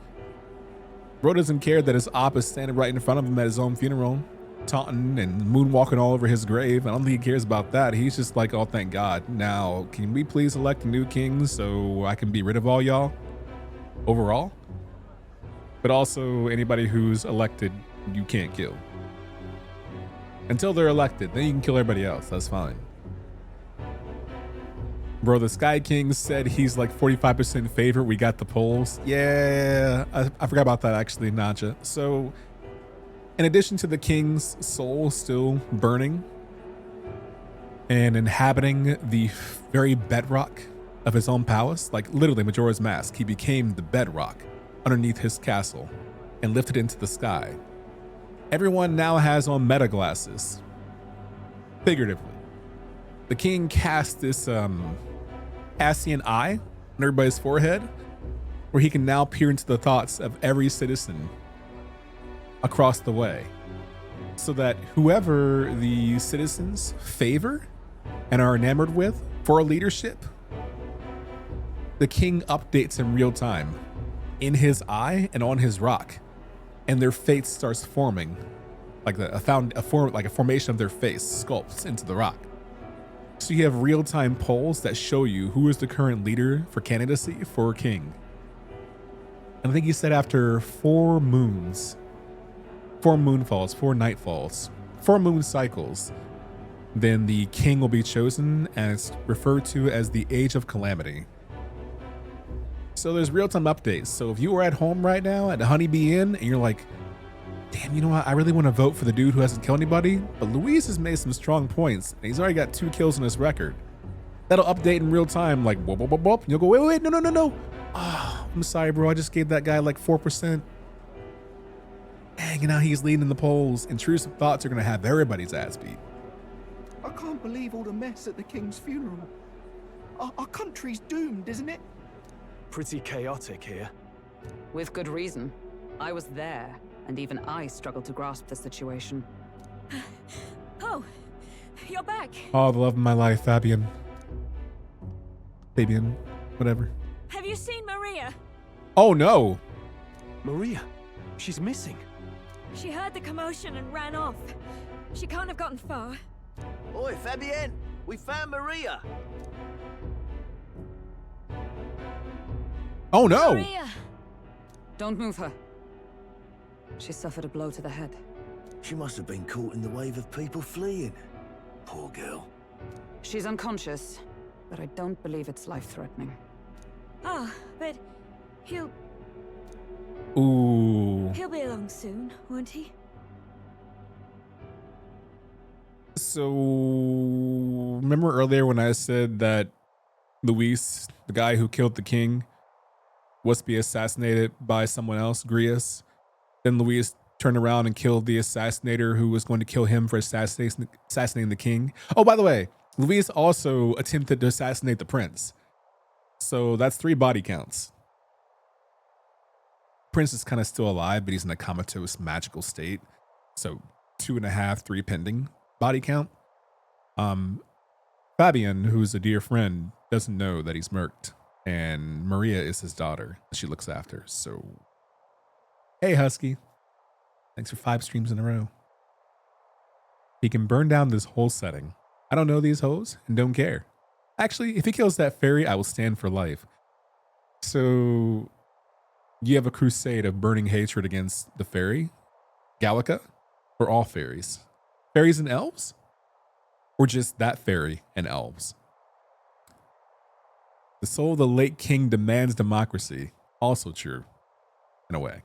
Bro doesn't care that his op is standing right in front of him at his own funeral, taunting and moonwalking all over his grave. I don't think he cares about that. He's just like, oh, thank God. Now, can we please elect a new king so I can be rid of all y'all overall? But also anybody who's elected, you can't kill. Until they're elected, then you can kill everybody else. That's fine. Bro, the Sky King said he's like 45% favorite. We got the polls. Yeah, I forgot about that actually, Naja. So, in addition to the king's soul still burning and inhabiting the very bedrock of his own palace, like literally Majora's Mask, he became the bedrock underneath his castle and lifted into the sky. Everyone now has on meta glasses, figuratively. The king cast this Asian eye on everybody's forehead, where he can now peer into the thoughts of every citizen across the way, so that whoever the citizens favor and are enamored with for leadership, the king updates in real time in his eye and on his rock, and their fate starts forming, like a formation of their face sculpts into the rock. So you have real-time polls that show you who is the current leader for candidacy for king. And I think he said after 4 moons, 4 moonfalls, 4 nightfalls, 4 moon cycles, then the king will be chosen, and it's referred to as the Age of Calamity. So there's real-time updates. So if you are at home right now at the Honeybee Inn and you're like, damn, you know what? I really want to vote for the dude who hasn't killed anybody, but Luis has made some strong points and he's already got 2 kills on his record. That'll update in real time, like whoop, whoop, whoop, whoop. You'll go, wait, no. Oh, I'm sorry, bro. I just gave that guy like 4%. Dang, and now he's leading the polls. Intrusive thoughts are going to have everybody's ass beat. I can't believe all the mess at the king's funeral. Our country's doomed, isn't it? Pretty chaotic here. With good reason. I was there, and even I struggled to grasp the situation. Oh, you're back. Oh, the love of my life, Fabian, whatever. Have you seen Maria? Oh no. Maria, she's missing. She heard the commotion and ran off. She can't have gotten far. Oi, Fabienne, we found Maria. Oh no! Maria. Don't move her. She suffered a blow to the head. She must have been caught in the wave of people fleeing. Poor girl. She's unconscious, but I don't believe it's life-threatening. Ah, but he'll be along soon, won't he? So, remember earlier when I said that Luis, the guy who killed the king, was to be assassinated by someone else, Grius? Then Luis turned around and killed the assassinator who was going to kill him for assassinating the king. Oh, by the way, Luis also attempted to assassinate the prince. So that's 3 body counts. Prince is kind of still alive, but he's in a comatose magical state. So 2.5, 3 pending body count. Fabian, who's a dear friend, doesn't know that he's murked. And Maria is his daughter that she looks after. So, hey, Husky. Thanks for 5 streams in a row. He can burn down this whole setting I don't know these hoes and don't care. Actually, if he kills that fairy, I will stand for life. So you have a crusade of burning hatred against the fairy, Gallica, or all fairies? Fairies and elves? Or just that fairy and elves? The soul of the late king demands democracy. Also true, in a way.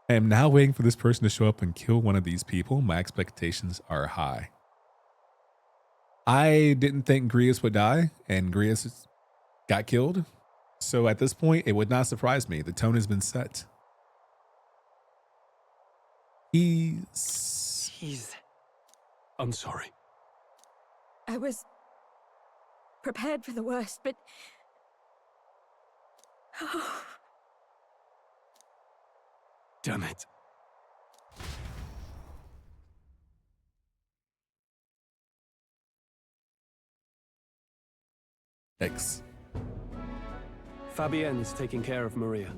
I am now waiting for this person to show up and kill one of these people. My expectations are high. I didn't think Grius would die, and Grius got killed. So at this point, it would not surprise me. The tone has been set. I'm sorry. I was prepared for the worst, but... Oh. Damn it. X. Fabienne's taking care of Maria.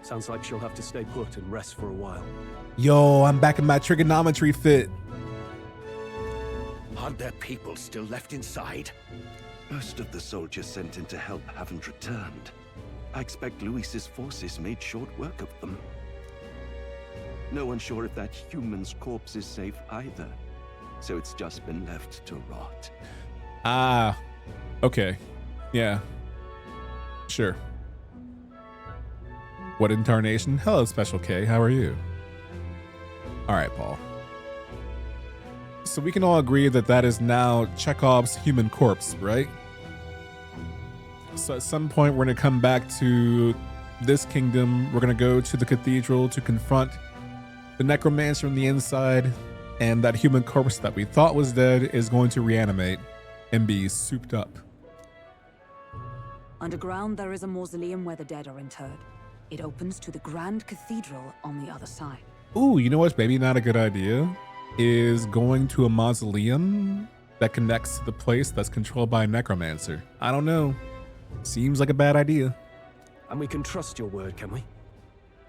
Sounds like she'll have to stay put and rest for a while. Yo, I'm back in my trigonometry fit. Aren't there people still left inside? Most of the soldiers sent in to help haven't returned. I expect Luis's forces made short work of them. No one's sure if that human's corpse is safe either, so it's just been left to rot. Ah, okay. Yeah. Sure. What incarnation? Hello, Special K. How are you? All right, Paul. So we can all agree that that is now Chekhov's human corpse, right? So at some point, we're going to come back to this kingdom. We're going to go to the cathedral to confront the necromancer on the inside, and that human corpse that we thought was dead is going to reanimate and be souped up. Underground, there is a mausoleum where the dead are interred. It opens to the Grand Cathedral on the other side. Ooh, you know what's maybe not a good idea? Is going to a mausoleum that connects to the place that's controlled by a necromancer. I don't know. Seems like a bad idea. And we can trust your word, can we?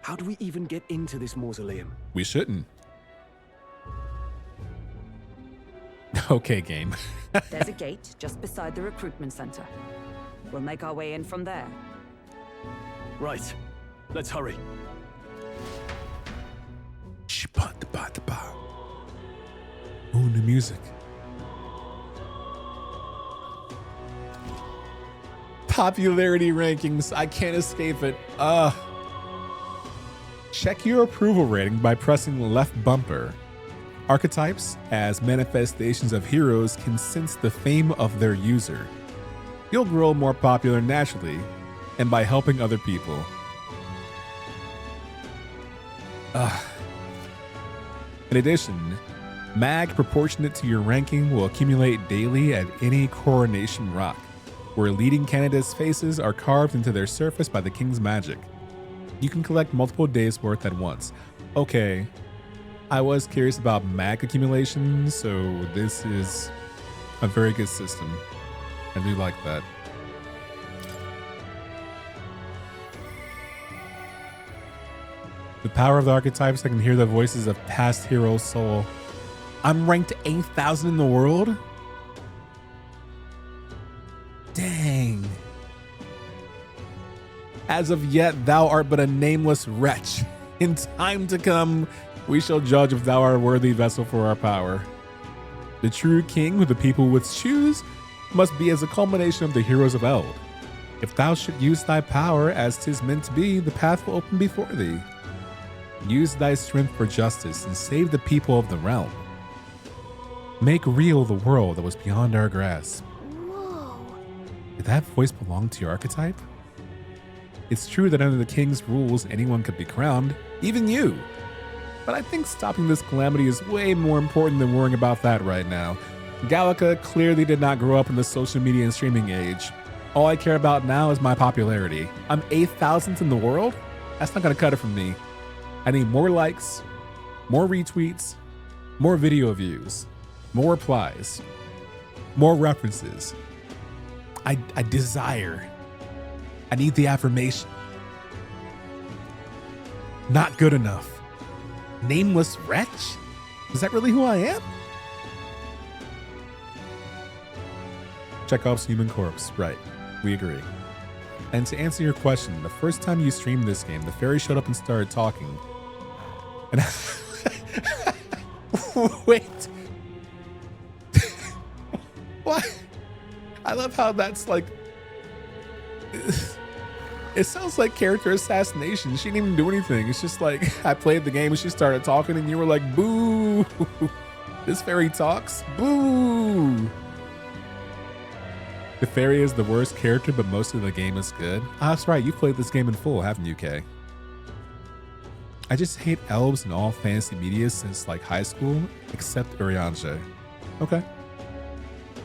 How do we even get into this mausoleum? We shouldn't. Okay, game. There's a gate just beside the recruitment center. We'll make our way in from there. Right. Let's hurry. Ooh, new music. Popularity rankings. I can't escape it. Check your approval rating by pressing left bumper. Archetypes, as manifestations of heroes, can sense the fame of their user. You'll grow more popular naturally, and by helping other people. In addition, mag proportionate to your ranking will accumulate daily at any coronation rock, where leading candidates' faces are carved into their surface by the king's magic. You can collect multiple days' worth at once. Okay, I was curious about mag accumulation, so this is a very good system. I do like that. The power of the archetypes, I can hear the voices of past heroes' soul. I'm ranked 8,000 in the world? Dang. As of yet, thou art but a nameless wretch. In time to come, we shall judge if thou art a worthy vessel for our power. The true king who the people would choose must be as a culmination of the heroes of Eld. If thou should use thy power as 'tis meant to be, the path will open before thee. Use thy strength for justice and save the people of the realm. Make real the world that was beyond our grasp. Whoa. Did that voice belong to your archetype? It's true that under the king's rules, anyone could be crowned, even you. But I think stopping this calamity is way more important than worrying about that right now. Gallica clearly did not grow up in the social media and streaming age. All I care about now is my popularity. I'm 8,000th in the world? That's not gonna cut it for me. I need more likes, more retweets, more video views, more replies, more references. I desire. I need the affirmation. Not good enough. Nameless wretch? Is that really who I am? Chekhov's human corpse. Right. We agree. And to answer your question, the first time you streamed this game, the fairy showed up and started talking. And wait. What? I love how that's like... It sounds like character assassination. She didn't even do anything. It's just like, I played the game and she started talking and you were like, boo. This fairy talks. Boo. The fairy is the worst character, but most of the game is good. Ah, that's right. You played this game in full, haven't you, Kay? I just hate elves in all fantasy media since like high school, except Urianger. Okay.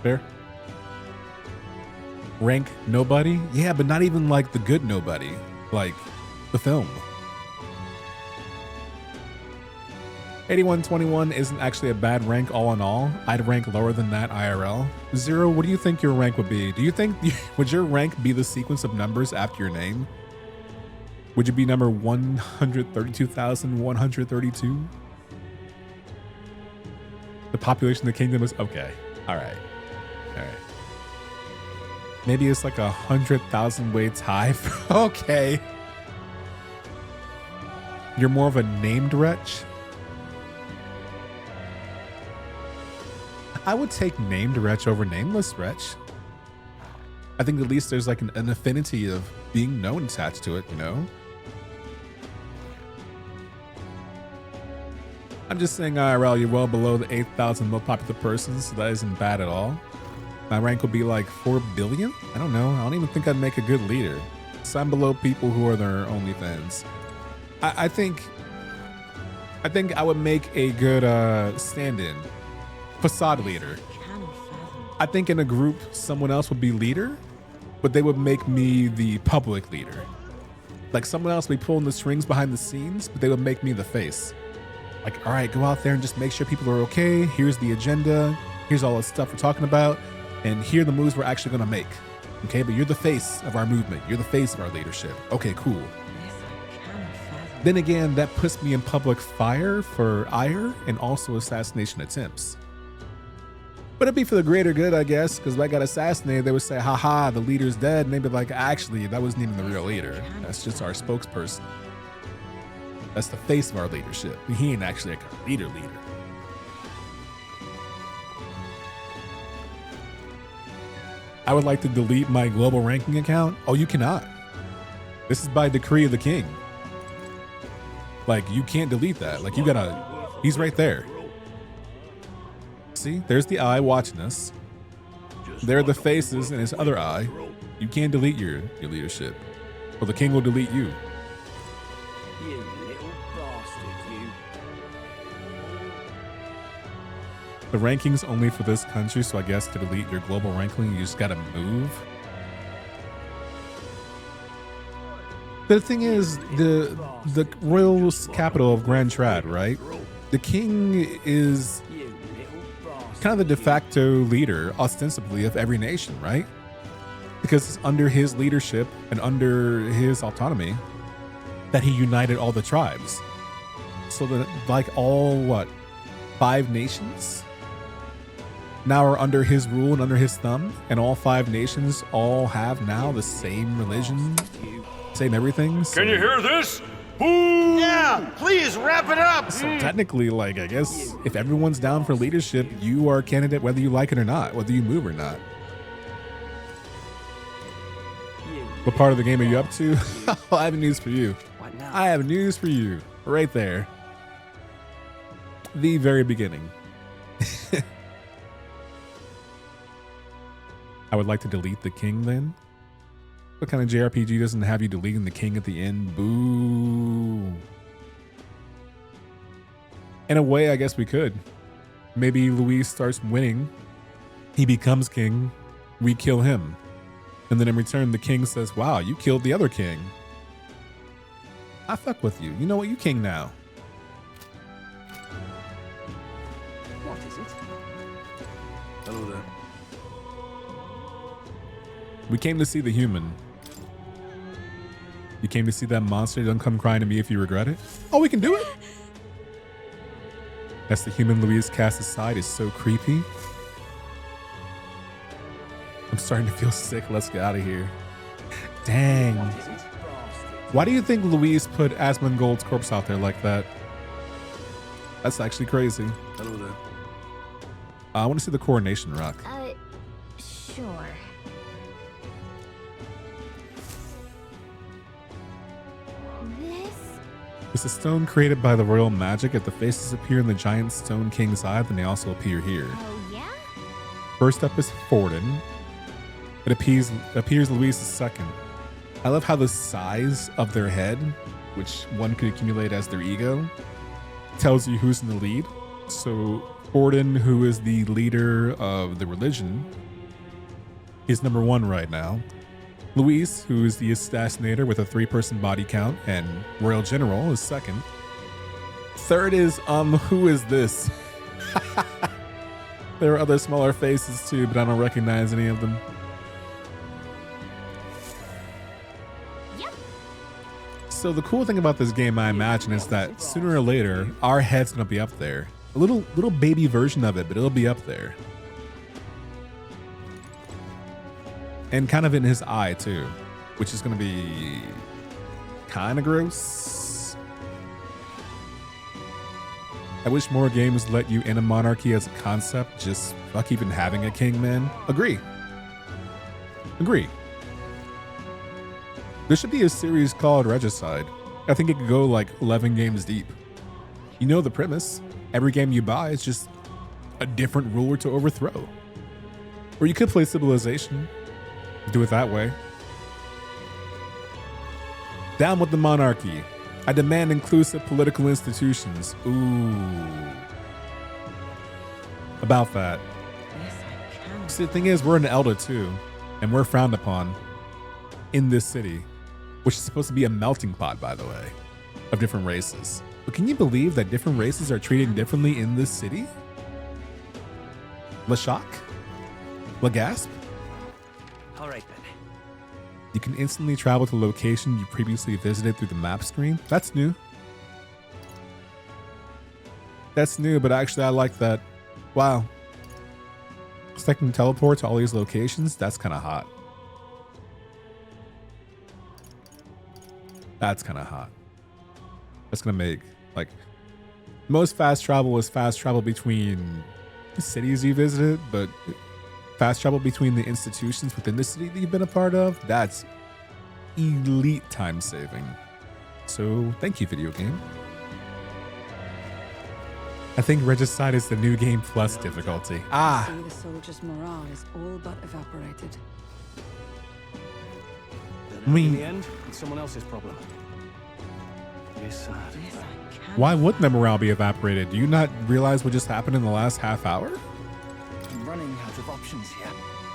Fair. Rank nobody? Yeah, but not even like the good nobody, like the film. 8121 isn't actually a bad rank all in all. I'd rank lower than that IRL. Zero, what do you think your rank would be? Do you think, would your rank be the sequence of numbers after your name? Would you be number 132,132? The population of the kingdom is, okay. All right. All right. Maybe it's like 100,000 weights high. Okay. You're more of a named wretch. I would take named wretch over nameless wretch. I think at least there's like an affinity of being known attached to it, you know? I'm just saying IRL, you're well below the 8,000 most popular persons, so that isn't bad at all. My rank would be like 4 billion? I don't know. I don't even think I'd make a good leader. So I'm below people who are their OnlyFans. I think I would make a good stand-in. Facade leader. I think in a group, someone else would be leader, but they would make me the public leader. Like someone else would be pulling the strings behind the scenes, but they would make me the face. Like, all right, go out there and just make sure people are okay. Here's the agenda. Here's all the stuff we're talking about. And here are the moves we're actually going to make. Okay, but you're the face of our movement. You're the face of our leadership. Okay, cool. Then again, that puts me in public fire for ire and also assassination attempts. But it'd be for the greater good, I guess, because if I got assassinated, they would say, haha, the leader's dead. And they'd be like, actually, that wasn't even the real leader. That's just our spokesperson. That's the face of our leadership. He ain't actually like our leader. I would like to delete my global ranking account. Oh, you cannot. This is by decree of the king. Like, you can't delete that. Like, you gotta, he's right there. See, there's the eye watching us. There are the faces in his other eye. You can't delete your leadership. Or the king will delete you. You little bastard, you. The ranking's only for this country, so I guess to delete your global ranking, you just gotta move. The thing is, the royal capital of Grand Trad, right? The king is kind of the de facto leader, ostensibly, of every nation, right? Because it's under his leadership and under his autonomy that he united all the tribes. So that, like, all, 5 nations now are under his rule and under his thumb, and all 5 nations all have now the same religion, same everything. So, can you hear this? Boo! Yeah, please wrap it up. So technically, like, I guess if everyone's down for leadership, you are a candidate whether you like it or not, whether you move or not. What part of the game are you up to? I have news for you. I have news for you. Right there. The very beginning. I would like to delete the king then. What kind of JRPG doesn't have you deleting the king at the end? Boo. In a way, I guess we could. Maybe Luis starts winning. He becomes king. We kill him. And then in return, the king says, wow, you killed the other king. I fuck with you. You know what? You king now. What is it? Hello there. We came to see the human. You came to see that monster. Don't come crying to me if you regret it. Oh, we can do it. That's the human Luis cast aside is so creepy. I'm starting to feel sick. Let's get out of here. Dang. Why do you think Luis put Asmongold's corpse out there like that? That's actually crazy. Hello there. I want to see the coronation rock. Sure. It's a stone created by the royal magic. If the faces appear in the giant stone king's eye, then they also appear here. Oh, yeah? First up is Forden. It appears Luis is second. I love how the size of their head, which one could accumulate as their ego, tells you who's in the lead. So Forden, who is the leader of the religion, is number 1 right now. Luis, who is the assassinator with a 3-person body count, and Royal General is second. Third is, who is this? There are other smaller faces too, but I don't recognize any of them. Yep. So the cool thing about this game, I imagine, is that sooner or later, our head's gonna be up there. A little baby version of it, but it'll be up there. And kind of in his eye too, which is going to be kind of gross. I wish more games let you in a monarchy as a concept. Just fuck even having a king, man. Agree. There should be a series called Regicide. I think it could go like 11 games deep. You know the premise. Every game you buy is just a different ruler to overthrow. Or you could play Civilization. Do it that way. Down with the monarchy. I demand inclusive political institutions. Ooh. About that. Yes, I can. See, the thing is, we're in Elda too, and we're frowned upon in this city, which is supposed to be a melting pot, by the way, of different races. But can you believe that different races are treated differently in this city? Le shock? Le gasp? All right, then. You can instantly travel to a location you previously visited through the map screen. That's new. That's new, but actually I like that. Wow. It's like I can teleport to all these locations. That's kind of hot. That's kind of hot. That's going to make, like, most fast travel is fast travel between the cities you visited, but fast travel between the institutions within the city that you've been a part of, that's elite time saving. So thank you, video game. I think Regicide is the new game plus difficulty. Ah. See, the soldiers' morale is all but evaporated. I mean, in the end, it's someone else's problem. It's sad. Why wouldn't the morale be evaporated? Do you not realize what just happened in the last half hour? I'm running out of options here.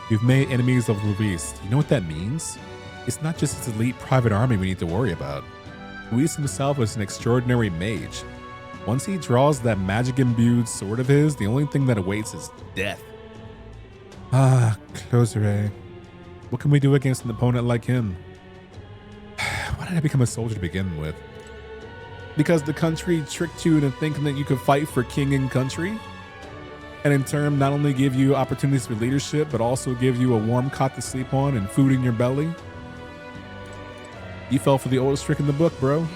You've made enemies of Luis. Do you know what that means? It's not just his elite private army we need to worry about. Luis himself was an extraordinary mage. Once he draws that magic-imbued sword of his, the only thing that awaits is death. Ah, Closere. What can we do against an opponent like him? Why did I become a soldier to begin with? Because the country tricked you into thinking that you could fight for king and country? And in turn, not only give you opportunities for leadership, but also give you a warm cot to sleep on and food in your belly? You fell for the oldest trick in the book, bro.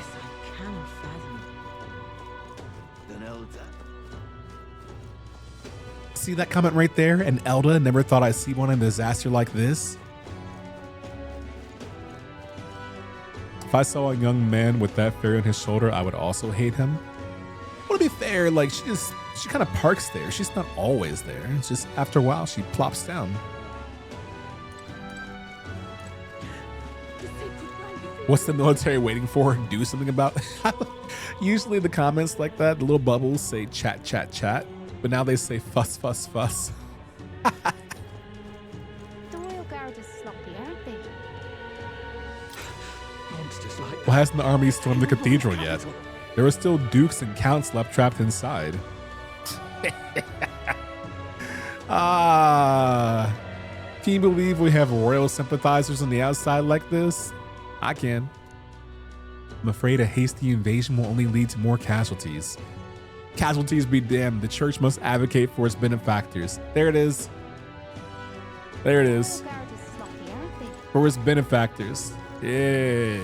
See that comment right there? And Elda never thought I'd see one in a disaster like this. If I saw a young man with that fairy on his shoulder, I would also hate him. Well, to be fair, like she kind of parks there. She's not always there. It's just after a while she plops down. What's the military waiting for? Do something about it. Usually the comments like that, the little bubbles say chat, chat, chat. But now they say fuss, fuss, fuss. The Royal Guard is sloppy, aren't they? Why hasn't the army stormed the cathedral yet? There are still dukes and counts left trapped inside. Ah, can you believe we have royal sympathizers on the outside like this? I can. I'm afraid a hasty invasion will only lead to more casualties. Casualties be damned. The church must advocate for its benefactors. There it is. There it is. First benefactors. Yeah.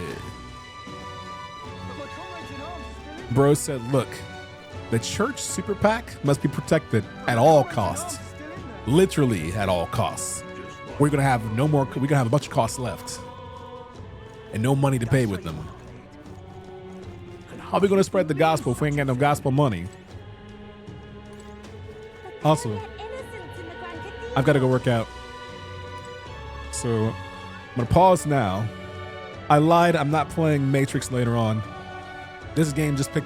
Bro said, look, the church super PAC must be protected at all costs. Literally at all costs. We're gonna have no more, we're gonna have a bunch of costs left. And no money to pay with them. How are we gonna spread the gospel if we ain't got no gospel money? Also, I've got to go work out. So I'm gonna pause now. I lied, I'm not playing Matrix later on. This game just picked